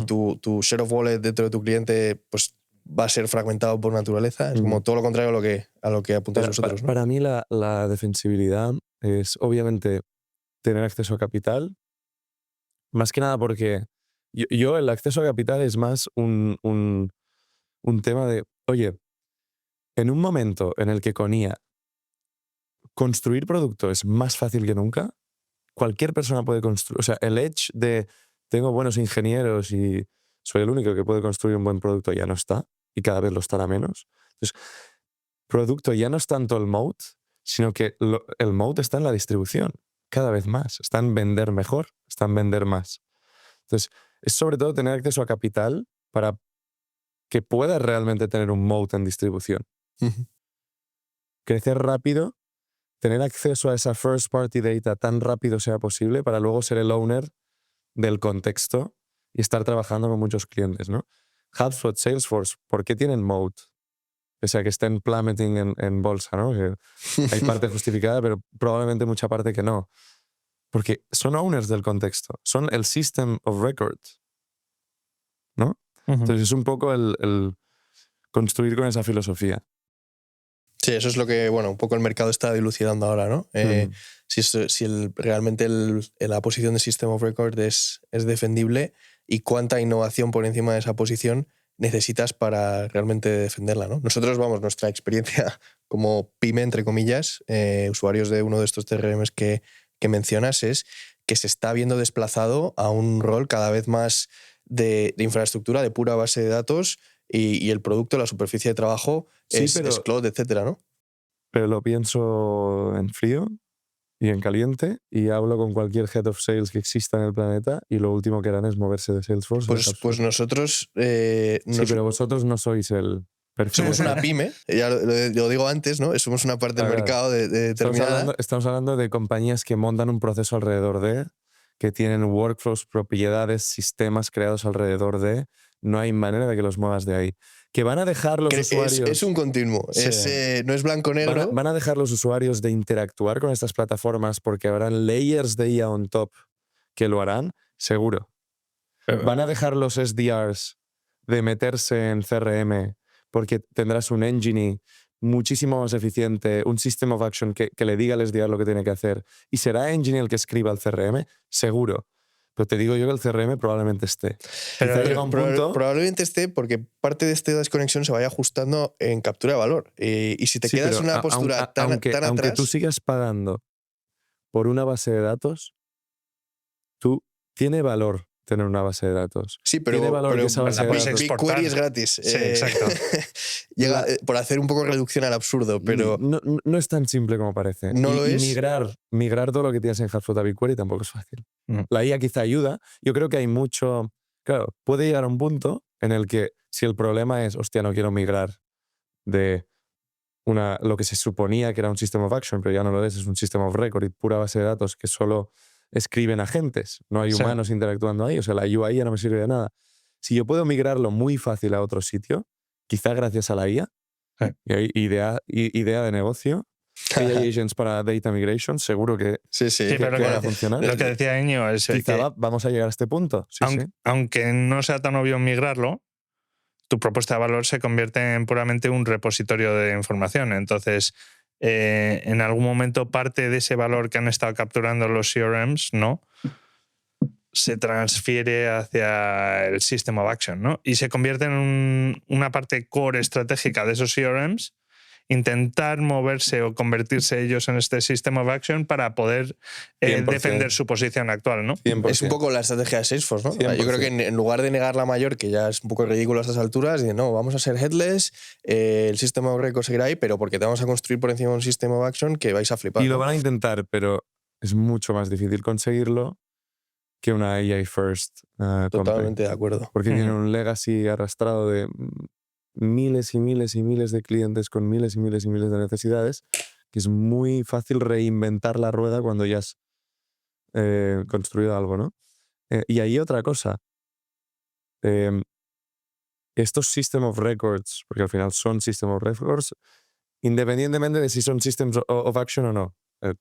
Tu share of wallet dentro de tu cliente, pues va a ser fragmentado por naturaleza. Es como todo lo contrario a lo que apuntáis vosotros, ¿no? Para mí la defensibilidad es obviamente tener acceso a capital, más que nada porque yo el acceso a capital es más un tema de, oye, en un momento en el que con IA construir producto es más fácil que nunca, cualquier persona puede construir, o sea, el edge de tengo buenos ingenieros y soy el único que puede construir un buen producto ya no está, y cada vez lo estará menos. Entonces, producto ya no es tanto el moat, sino que el moat está en la distribución, cada vez más. Está en vender mejor, está en vender más. Entonces, es sobre todo tener acceso a capital para que puedas realmente tener un moat en distribución. Crecer rápido, tener acceso a esa first party data tan rápido sea posible para luego ser el owner del contexto y estar trabajando con muchos clientes, ¿no? HubSpot, Salesforce, ¿por qué tienen moat? O sea, que estén plummeting en bolsa, ¿no? Que hay parte justificada, pero probablemente mucha parte que no. Porque son owners del contexto, son el system of record, ¿no? Entonces es un poco el construir con esa filosofía. Sí, eso es lo que, bueno, un poco el mercado está dilucidando ahora, ¿no? Si realmente la posición de System of Record es defendible y cuánta innovación por encima de esa posición necesitas para realmente defenderla, ¿no? Nosotros, vamos, nuestra experiencia como pyme, entre comillas, usuarios de uno de estos CRMs que mencionas, es que se está viendo desplazado a un rol cada vez más de infraestructura, de pura base de datos, y el producto, la superficie de trabajo es cloud, etcétera, ¿no? Pero lo pienso en frío y en caliente y hablo con cualquier head of sales que exista en el planeta y lo último que harán es moverse de Salesforce. Pues nosotros... sí, pero vosotros no sois el perfil. Somos una pyme, ya lo digo antes, ¿no? Somos una parte del mercado determinada. Estamos hablando de compañías que montan un proceso alrededor de, que tienen workflows, propiedades, sistemas creados alrededor de. No hay manera de que los muevas de ahí. Que van a dejar los usuarios... Es un continuo, sí. No es blanco-negro. Van a dejar los usuarios de interactuar con estas plataformas porque habrán layers de IA on top que lo harán, seguro. Van a dejar los SDRs de meterse en CRM porque tendrás un engine muchísimo más eficiente, un system of action que le diga al SDR lo que tiene que hacer. ¿Y será engine el que escriba el CRM? Seguro. Pero te digo yo que el CRM probablemente esté. Pero llega un punto... Probablemente esté porque parte de esta desconexión se vaya ajustando en captura de valor. Y si te quedas en una postura tan atrás... Aunque tú sigas pagando por una base de datos, tiene valor tener una base de datos. Sí, pero, tiene valor que esa base de datos. BigQuery es gratis. Sí, exacto. Llega por hacer un poco reducción al absurdo, pero... No es tan simple como parece. No lo es. Migrar todo lo que tienes en HubSpot a BigQuery tampoco es fácil. La IA quizá ayuda. Yo creo que hay mucho... Claro, puede llegar a un punto en el que si el problema es, hostia, no quiero migrar de lo que se suponía que era un System of Action, pero ya no lo es un System of Record y pura base de datos que solo escriben agentes, no hay humanos interactuando ahí, o sea, la UI ya no me sirve de nada. Si yo puedo migrarlo muy fácil a otro sitio, quizá gracias a la IA, y hay idea de negocio, AI agents para data migration, seguro que, pero que van a funcionar. Lo que decía Íñigo es quizá vamos a llegar a este punto. Aunque no sea tan obvio migrarlo, tu propuesta de valor se convierte en puramente un repositorio de información. Entonces, en algún momento parte de ese valor que han estado capturando los CRMs, ¿no?, se transfiere hacia el System of Action, ¿no? Y se convierte en una parte core estratégica de esos CRMs, intentar moverse o convertirse ellos en este System of Action para poder defender su posición actual, ¿no? 100%. Es un poco la estrategia de Salesforce, ¿no? 100%. Yo creo que en lugar de negar la mayor, que ya es un poco ridículo a estas alturas, dicen, no, vamos a ser headless, el System of Record seguirá ahí, pero porque te vamos a construir por encima un System of Action que vais a flipar. Y lo van a intentar, pero es mucho más difícil conseguirlo que una AI first. Totalmente de acuerdo. Porque tienen un legacy arrastrado de miles y miles y miles de clientes con miles y miles y miles de necesidades, que es muy fácil reinventar la rueda cuando ya has construido algo, ¿no? Y ahí otra cosa. Estos System of Records, porque al final son System of Records, independientemente de si son Systems of Action o no,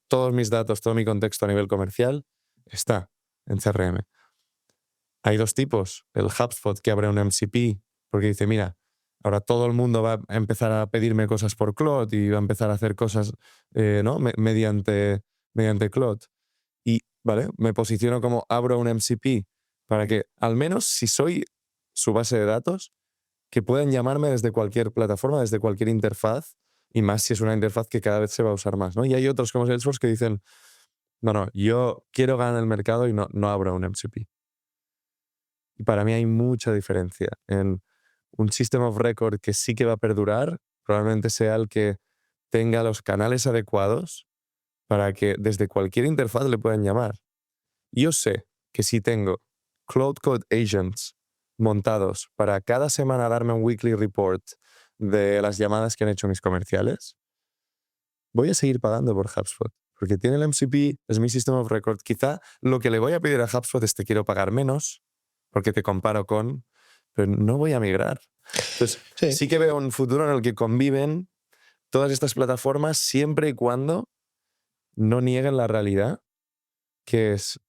todos mis datos, todo mi contexto a nivel comercial está en CRM. Hay dos tipos. El HubSpot que abre un MCP porque dice, mira, ahora todo el mundo va a empezar a pedirme cosas por Claude y va a empezar a hacer cosas ¿no? mediante Claude. Y, ¿vale? Me posiciono como abro un MCP para que, al menos si soy su base de datos, que puedan llamarme desde cualquier plataforma, desde cualquier interfaz, y más si es una interfaz que cada vez se va a usar más, ¿no? Y hay otros como Salesforce que dicen, no, yo quiero ganar el mercado y no abro un MCP. Y para mí hay mucha diferencia en un System of Record que sí que va a perdurar, probablemente sea el que tenga los canales adecuados para que desde cualquier interfaz le puedan llamar. Yo sé que si tengo Cloud Code Agents montados para cada semana darme un weekly report de las llamadas que han hecho mis comerciales, voy a seguir pagando por HubSpot. Porque tiene el MCP, es mi System of Record. Quizá lo que le voy a pedir a HubSpot es te quiero pagar menos, porque te comparo con, pero no voy a migrar. Entonces, sí que veo un futuro en el que conviven todas estas plataformas siempre y cuando no nieguen la realidad, que es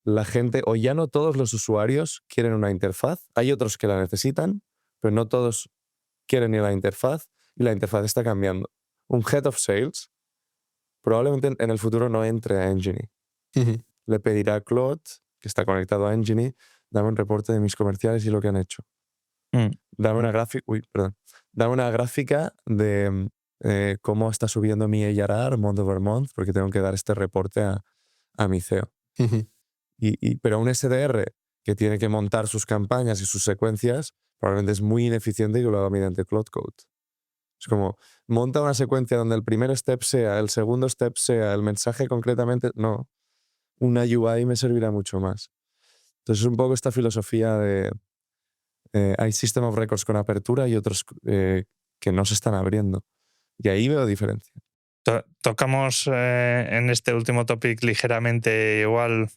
la gente, o ya no todos los usuarios quieren una interfaz, hay otros que la necesitan, pero no todos quieren ir a la interfaz y la interfaz está cambiando. Un Head of Sales probablemente en el futuro no entre a Enginy. Le pedirá a Claude, que está conectado a Enginy, dame un reporte de mis comerciales y lo que han hecho. Dame una gráfica de cómo está subiendo mi ARR month over month, porque tengo que dar este reporte a mi CEO. Pero un SDR que tiene que montar sus campañas y sus secuencias probablemente es muy ineficiente y que lo haga mediante Cloud Code. Es como, monta una secuencia donde el primer step sea, el segundo step sea, el mensaje concretamente. No, una UI me servirá mucho más. Entonces es un poco esta filosofía de hay System of Records con apertura y otros que no se están abriendo. Y ahí veo diferencia. Tocamos en este último topic ligeramente igual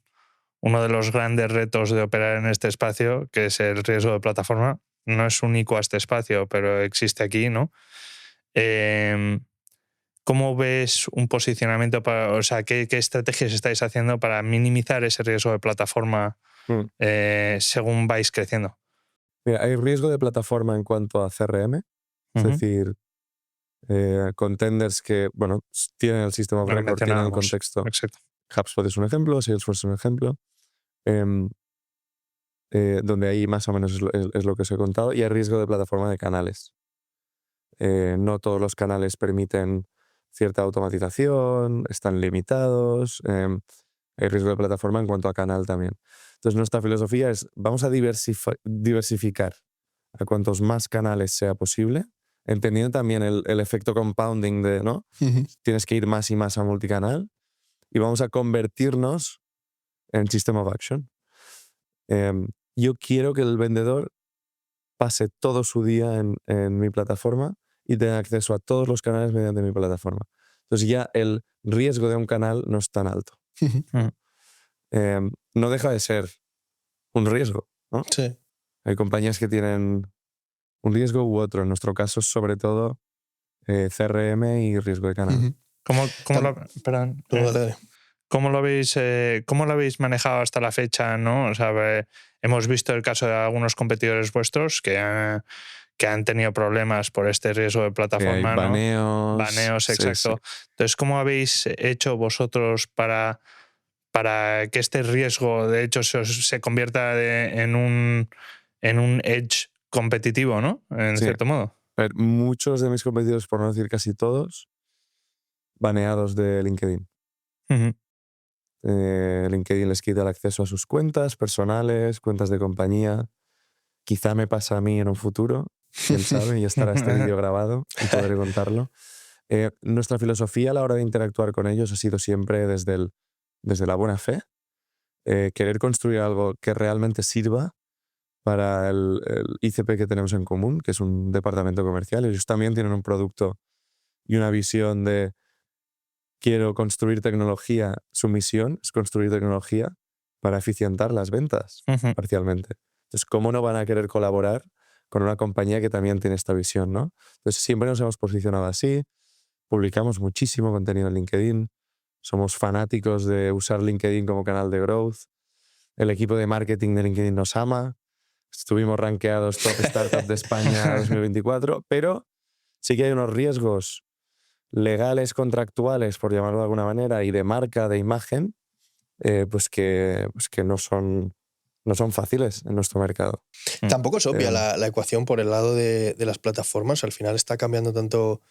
uno de los grandes retos de operar en este espacio, que es el riesgo de plataforma. No es único a este espacio, pero existe aquí, ¿no? ¿Cómo ves un posicionamiento o sea, qué estrategias estáis haciendo para minimizar ese riesgo de plataforma según vais creciendo? Mira, hay riesgo de plataforma en cuanto a CRM, es decir, contenders que, bueno, tienen el System of Record, tienen el contexto. Exacto. HubSpot es un ejemplo, Salesforce es un ejemplo, donde ahí más o menos es lo que os he contado, y hay riesgo de plataforma de canales. No todos los canales permiten cierta automatización, están limitados, hay riesgo de plataforma en cuanto a canal también. Entonces nuestra filosofía es, vamos a diversificar a cuantos más canales sea posible, entendiendo también el efecto compounding de, ¿no? Tienes que ir más y más a multicanal, y vamos a convertirnos en System of Action. Yo quiero que el vendedor pase todo su día en mi plataforma y tenga acceso a todos los canales mediante mi plataforma. Entonces ya el riesgo de un canal no es tan alto. No deja de ser un riesgo, ¿no? Sí. Hay compañías que tienen un riesgo u otro. En nuestro caso es sobre todo CRM y riesgo de canal. ¿Cómo lo habéis manejado hasta la fecha, ¿no? O sea, hemos visto el caso de algunos competidores vuestros que han tenido problemas por este riesgo de plataforma, ¿no? Baneos, exacto. Sí. Entonces, ¿cómo habéis hecho vosotros para que este riesgo, de hecho, se convierta en un edge competitivo, ¿no? En cierto modo. A ver, muchos de mis competidores, por no decir casi todos, baneados de LinkedIn. LinkedIn les quita el acceso a sus cuentas personales, cuentas de compañía. Quizá me pasa a mí en un futuro, quién sabe, y estará este vídeo grabado y podré contarlo. Nuestra filosofía a la hora de interactuar con ellos ha sido siempre desde la buena fe, querer construir algo que realmente sirva para el ICP que tenemos en común, que es un departamento comercial. Ellos también tienen un producto y una visión de quiero construir tecnología. Su misión es construir tecnología para eficientar las ventas parcialmente. Entonces, ¿cómo no van a querer colaborar con una compañía que también tiene esta visión, ¿no? Entonces, siempre nos hemos posicionado así. Publicamos muchísimo contenido en LinkedIn. Somos fanáticos de usar LinkedIn como canal de growth. El equipo de marketing de LinkedIn nos ama. Estuvimos rankeados Top Startup de España 2024, pero sí que hay unos riesgos legales, contractuales, por llamarlo de alguna manera, y de marca, de imagen, pues que no son fáciles en nuestro mercado. Tampoco es obvia la ecuación por el lado de las plataformas. Al final está cambiando tanto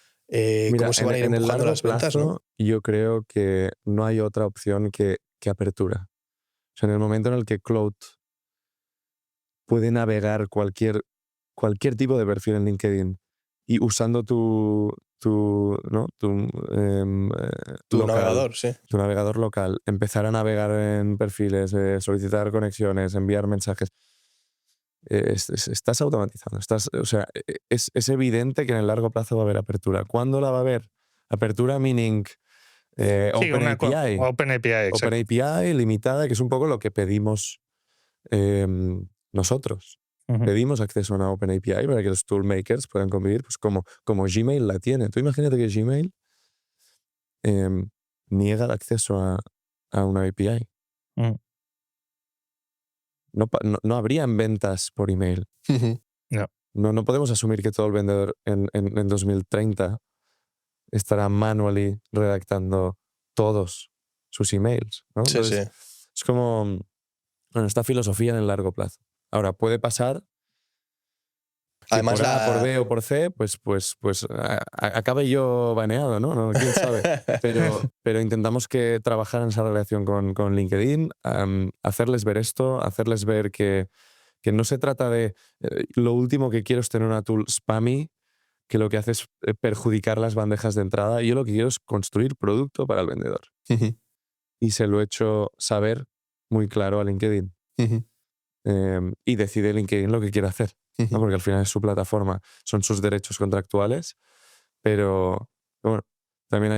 cómo se van a ir empujando las ventas, ¿no? Yo creo que no hay otra opción que apertura. O sea, en el momento en el que Cloud puede navegar cualquier tipo de perfil en LinkedIn y usando tu navegador, sí. Tu navegador local, empezar a navegar en perfiles, solicitar conexiones, enviar mensajes. Estás automatizando. O sea, es evidente que en el largo plazo va a haber apertura. ¿Cuándo la va a haber? Apertura meaning OpenAPI. OpenAPI, exacto. OpenAPI limitada, que es un poco lo que pedimos nosotros. Pedimos acceso a una OpenAPI para que los toolmakers puedan convivir, pues como Gmail la tiene. Tú imagínate que Gmail niega el acceso a una API. No habrían ventas por email. No podemos asumir que todo el vendedor en 2030 estará manually redactando todos sus emails, ¿no? Sí, Entonces, sí. es como esta filosofía en el largo plazo. Ahora, puede pasar que además por A, por B o por C, pues acabe yo baneado, ¿no? ¿Quién sabe? Pero intentamos que trabajar en esa relación con LinkedIn, hacerles ver esto, hacerles ver que no se trata de lo último que quiero es tener una tool spammy que lo que hace es perjudicar las bandejas de entrada. Yo lo que quiero es construir producto para el vendedor. Y se lo he hecho saber muy claro a LinkedIn. Y decide LinkedIn lo que quiere hacer, ¿no? Porque al final es su plataforma, son sus derechos contractuales, pero bueno, también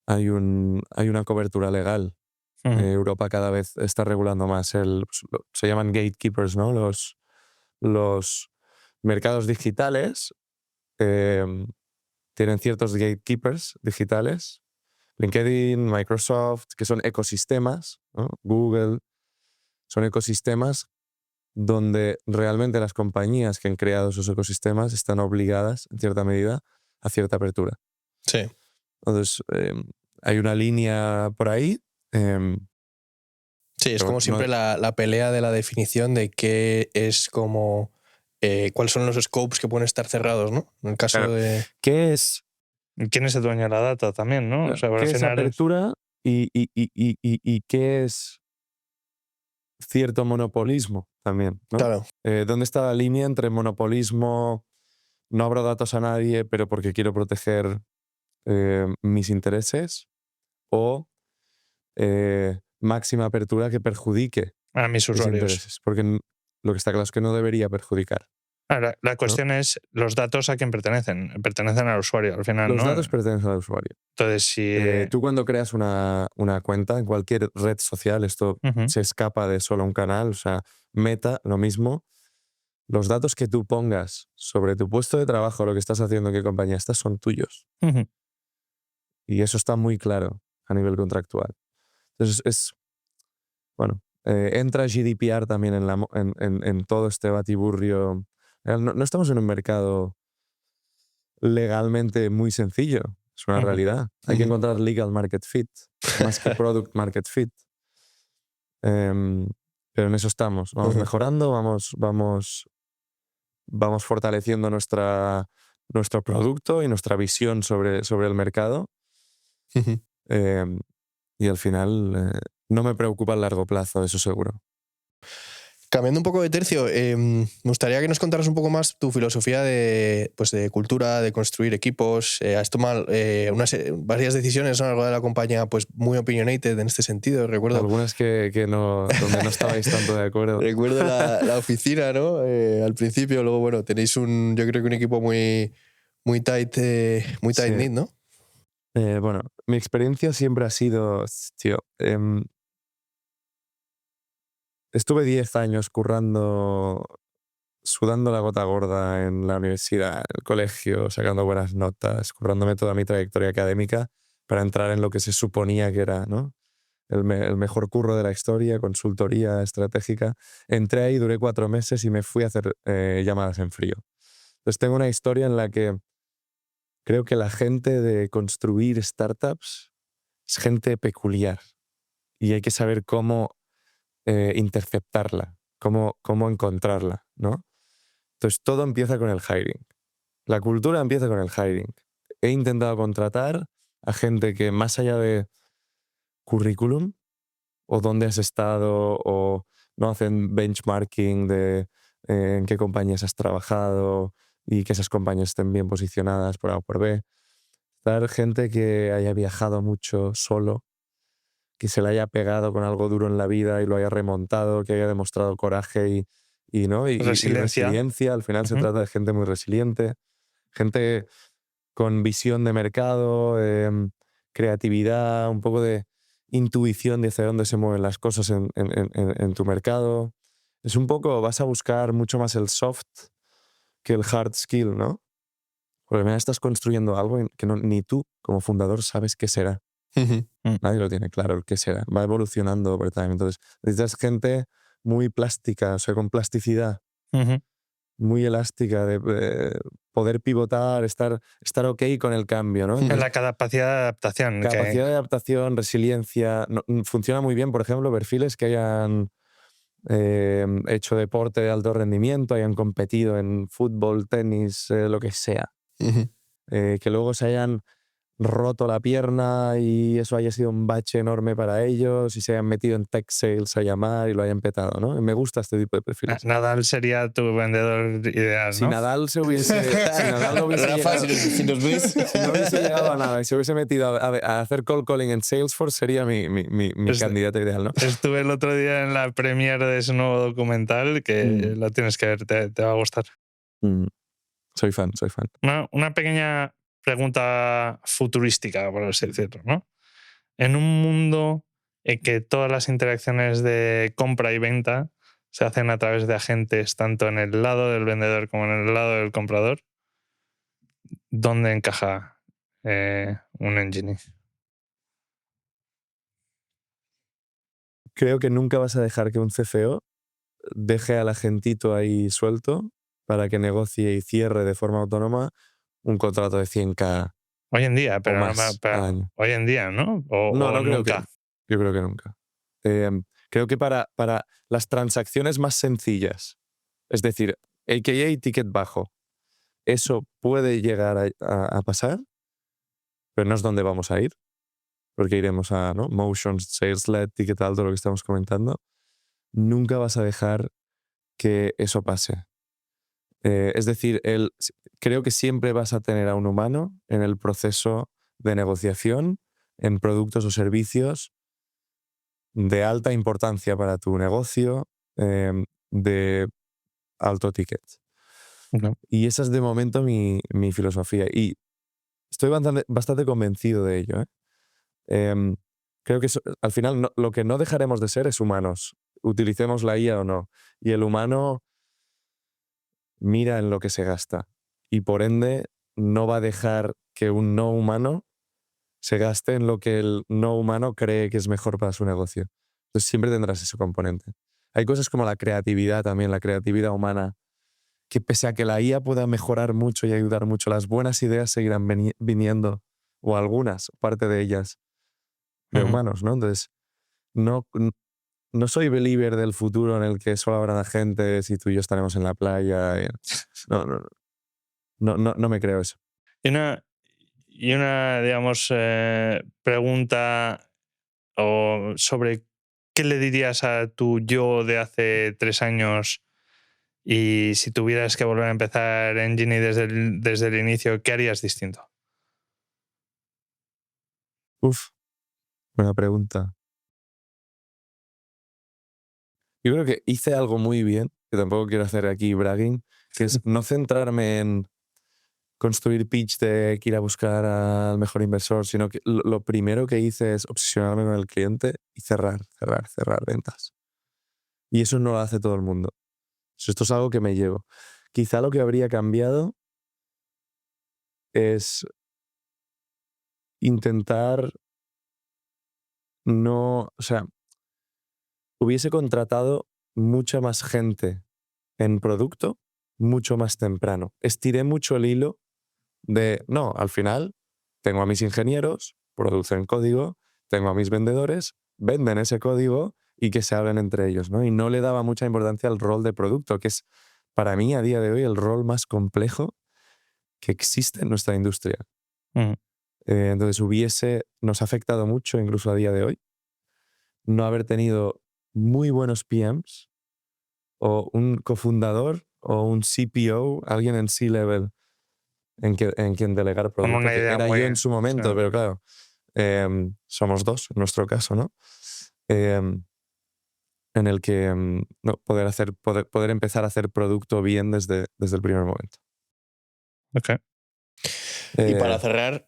hay una cobertura legal. Europa cada vez está regulando más se llaman gatekeepers, ¿no? Los mercados digitales tienen ciertos gatekeepers digitales. LinkedIn, Microsoft, que son ecosistemas, ¿no? Google, son ecosistemas donde realmente las compañías que han creado esos ecosistemas están obligadas, en cierta medida, a cierta apertura. Sí. Entonces, hay una línea por ahí. Sí, es como siempre la pelea de la definición de qué es como... cuáles son los scopes que pueden estar cerrados, ¿no? En el caso de... ¿Qué es? ¿Quién es el dueño de la data también, no? O sea, ¿Qué es apertura y qué es cierto monopolismo también, ¿no? Claro. ¿Dónde está la línea entre monopolismo, no abro datos a nadie, pero porque quiero proteger mis intereses, o máxima apertura que perjudique a mis mis usuarios? intereses? Porque lo que está claro es que no debería perjudicar. Ahora, la cuestión es los datos a quién pertenecen. Pertenecen al usuario, al final, Los ¿no? datos pertenecen al usuario. Entonces, si... Tú cuando creas una cuenta en cualquier red social, esto se escapa de solo un canal, o sea, Meta, lo mismo. Los datos que tú pongas sobre tu puesto de trabajo, lo que estás haciendo, en qué compañía estás, son tuyos. Y eso está muy claro a nivel contractual. Entonces, bueno, entra GDPR también en todo este batiburrio. No estamos en un mercado legalmente muy sencillo. Es una realidad. Hay que encontrar legal market fit, más que product market fit. Pero en eso estamos. Vamos mejorando, vamos fortaleciendo nuestro producto y nuestra visión sobre el mercado. Y al final no me preocupa el largo plazo, eso seguro. Cambiando un poco de tercio, me gustaría que nos contaras un poco más tu filosofía de cultura, de construir equipos. Has tomado varias decisiones a lo largo de la compañía pues muy opinionated en este sentido. Recuerdo Algunas que no, donde no estabais tanto de acuerdo. Recuerdo la oficina, ¿no? Al principio, luego, bueno, tenéis yo creo que un equipo muy tight, muy tight Sí. knit, ¿no? Bueno, mi experiencia siempre ha sido, tío, estuve 10 años currando, sudando la gota gorda en la universidad, en el colegio, sacando buenas notas, currándome toda mi trayectoria académica para entrar en lo que se suponía que era, ¿no? El mejor curro de la historia, consultoría estratégica. Entré ahí, duré 4 meses y me fui a hacer llamadas en frío. Entonces tengo una historia en la que creo que la gente de construir startups es gente peculiar y hay que saber cómo interceptarla, cómo encontrarla, ¿no? Entonces todo empieza con el hiring. La cultura empieza con el hiring. He intentado contratar a gente que más allá de currículum o dónde has estado o no hacen benchmarking de en qué compañías has trabajado y que esas compañías estén bien posicionadas por A o por B. Dar gente que haya viajado mucho solo, que se le haya pegado con algo duro en la vida y lo haya remontado, que haya demostrado coraje y Resiliencia. resiliencia. Al final se trata de gente muy resiliente, gente con visión de mercado, creatividad, un poco de intuición de hacia dónde se mueven las cosas en tu mercado. Es un poco, vas a buscar mucho más el soft que el hard skill, ¿no? Porque al final estás construyendo algo que ni tú, como fundador, sabes qué será. Nadie lo tiene claro el qué será. Va evolucionando over time. Entonces, necesitas gente muy plástica, o sea, con plasticidad, muy elástica, de poder pivotar, estar ok con el cambio, ¿no? En la capacidad de adaptación. Capacidad de adaptación, resiliencia. Funciona muy bien, por ejemplo, perfiles que hayan hecho deporte de alto rendimiento, hayan competido en fútbol, tenis, lo que sea. Que luego se hayan roto la pierna y eso haya sido un bache enorme para ellos y se hayan metido en tech sales a llamar y lo hayan petado, ¿no? Me gusta este tipo de perfiles. Nadal sería tu vendedor ideal, Si ¿no? Nadal se hubiese... si Nadal no hubiese llegado, si nos ves. si no hubiese llegado a nada y se hubiese metido a hacer cold calling en Salesforce, sería mi candidato ideal, ¿no? Estuve el otro día en la premiere de ese nuevo documental que lo tienes que ver, te va a gustar. Soy fan. Una pequeña pregunta futurística, por así decirlo, ¿no? En un mundo en que todas las interacciones de compra y venta se hacen a través de agentes, tanto en el lado del vendedor como en el lado del comprador, ¿dónde encaja un engineer? Creo que nunca vas a dejar que un CFO deje al agentito ahí suelto para que negocie y cierre de forma autónoma un contrato de 100K Hoy en día, pero, más al año. hoy en día, ¿no? O No creo nunca. yo creo que nunca. Creo que para las transacciones más sencillas, es decir, AKA ticket bajo, eso puede llegar a pasar, pero no es donde vamos a ir, porque iremos a, ¿no?, motions, sales-led, ticket alto, lo que estamos comentando. Nunca vas a dejar que eso pase. Es decir, creo que siempre vas a tener a un humano en el proceso de negociación en productos o servicios de alta importancia para tu negocio, de alto ticket. No. Y esa es de momento mi filosofía. Y estoy bastante convencido de ello. Creo que al final lo que no dejaremos de ser es humanos. Utilicemos la IA o no. Y el humano mira en lo que se gasta. Y por ende no va a dejar que un no humano se gaste en lo que el no humano cree que es mejor para su negocio. Entonces siempre tendrás ese componente. Hay cosas como la creatividad también, la creatividad humana, que pese a que la IA pueda mejorar mucho y ayudar mucho, las buenas ideas seguirán viniendo, o algunas, parte de ellas, de humanos, ¿no? Entonces, no soy believer del futuro en el que solo habrá agentes y tú y yo estaremos en la playa. No me creo eso. Y una digamos, pregunta sobre ¿qué le dirías a tu yo de hace 3 años? Y si tuvieras que volver a empezar Engine desde el inicio, ¿qué harías distinto? Uf, buena pregunta. Yo creo que hice algo muy bien, que tampoco quiero hacer aquí bragging, que es no centrarme en construir pitch de que ir a buscar al mejor inversor, sino que lo primero que hice es obsesionarme con el cliente y cerrar ventas. Y eso no lo hace todo el mundo. Esto es algo que me llevo. Quizá lo que habría cambiado es intentar no, o sea, hubiese contratado mucha más gente en producto mucho más temprano. Estiré mucho el hilo de, no, al final tengo a mis ingenieros, producen código, tengo a mis vendedores, venden ese código y que se hablen entre ellos, ¿no? Y no le daba mucha importancia al rol de producto, que es para mí a día de hoy el rol más complejo que existe en nuestra industria. Ujú. Entonces nos ha afectado mucho incluso a día de hoy no haber tenido muy buenos PMs o un cofundador o un CPO, alguien en C-level en quien delegar Con producto, una que idea era muy... yo en su momento, sí. pero claro, somos dos en nuestro caso, ¿no? En el que no, poder empezar a hacer producto bien desde el primer momento. Ok. Y para cerrar,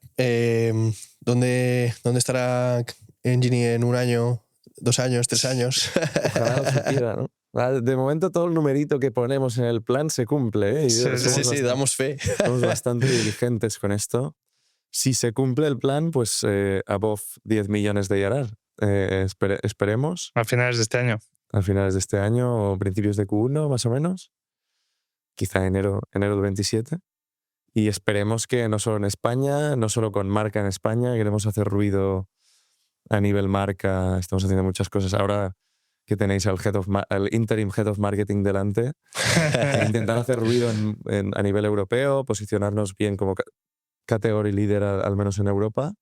¿dónde estará Engine en 1 año, 2 años, 3 años? Ojalá lo supiera, ¿no? De momento todo el numerito que ponemos en el plan se cumple, ¿eh? Sí, Sí, damos fe. Somos bastante diligentes con esto. Si se cumple el plan, pues above 10 millones de IRR. Esperemos. A finales de este año. A finales de este año o principios de Q1, más o menos. Quizá enero del 27. Y esperemos que no solo en España, no solo con marca en España, queremos hacer ruido a nivel marca. Estamos haciendo muchas cosas. Ahora que tenéis al interim Head of Marketing delante, intentar hacer ruido a nivel europeo, posicionarnos bien como category leader al menos en Europa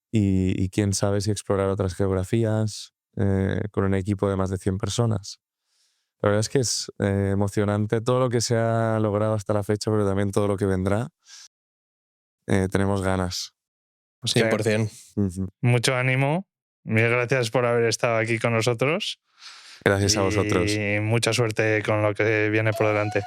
y quién sabe si explorar otras geografías con un equipo de más de 100 personas. La verdad es que es emocionante todo lo que se ha logrado hasta la fecha, pero también todo lo que vendrá. Tenemos ganas. 100%. Mucho ánimo. Mil gracias por haber estado aquí con nosotros. Gracias a vosotros. Y mucha suerte con lo que viene por delante.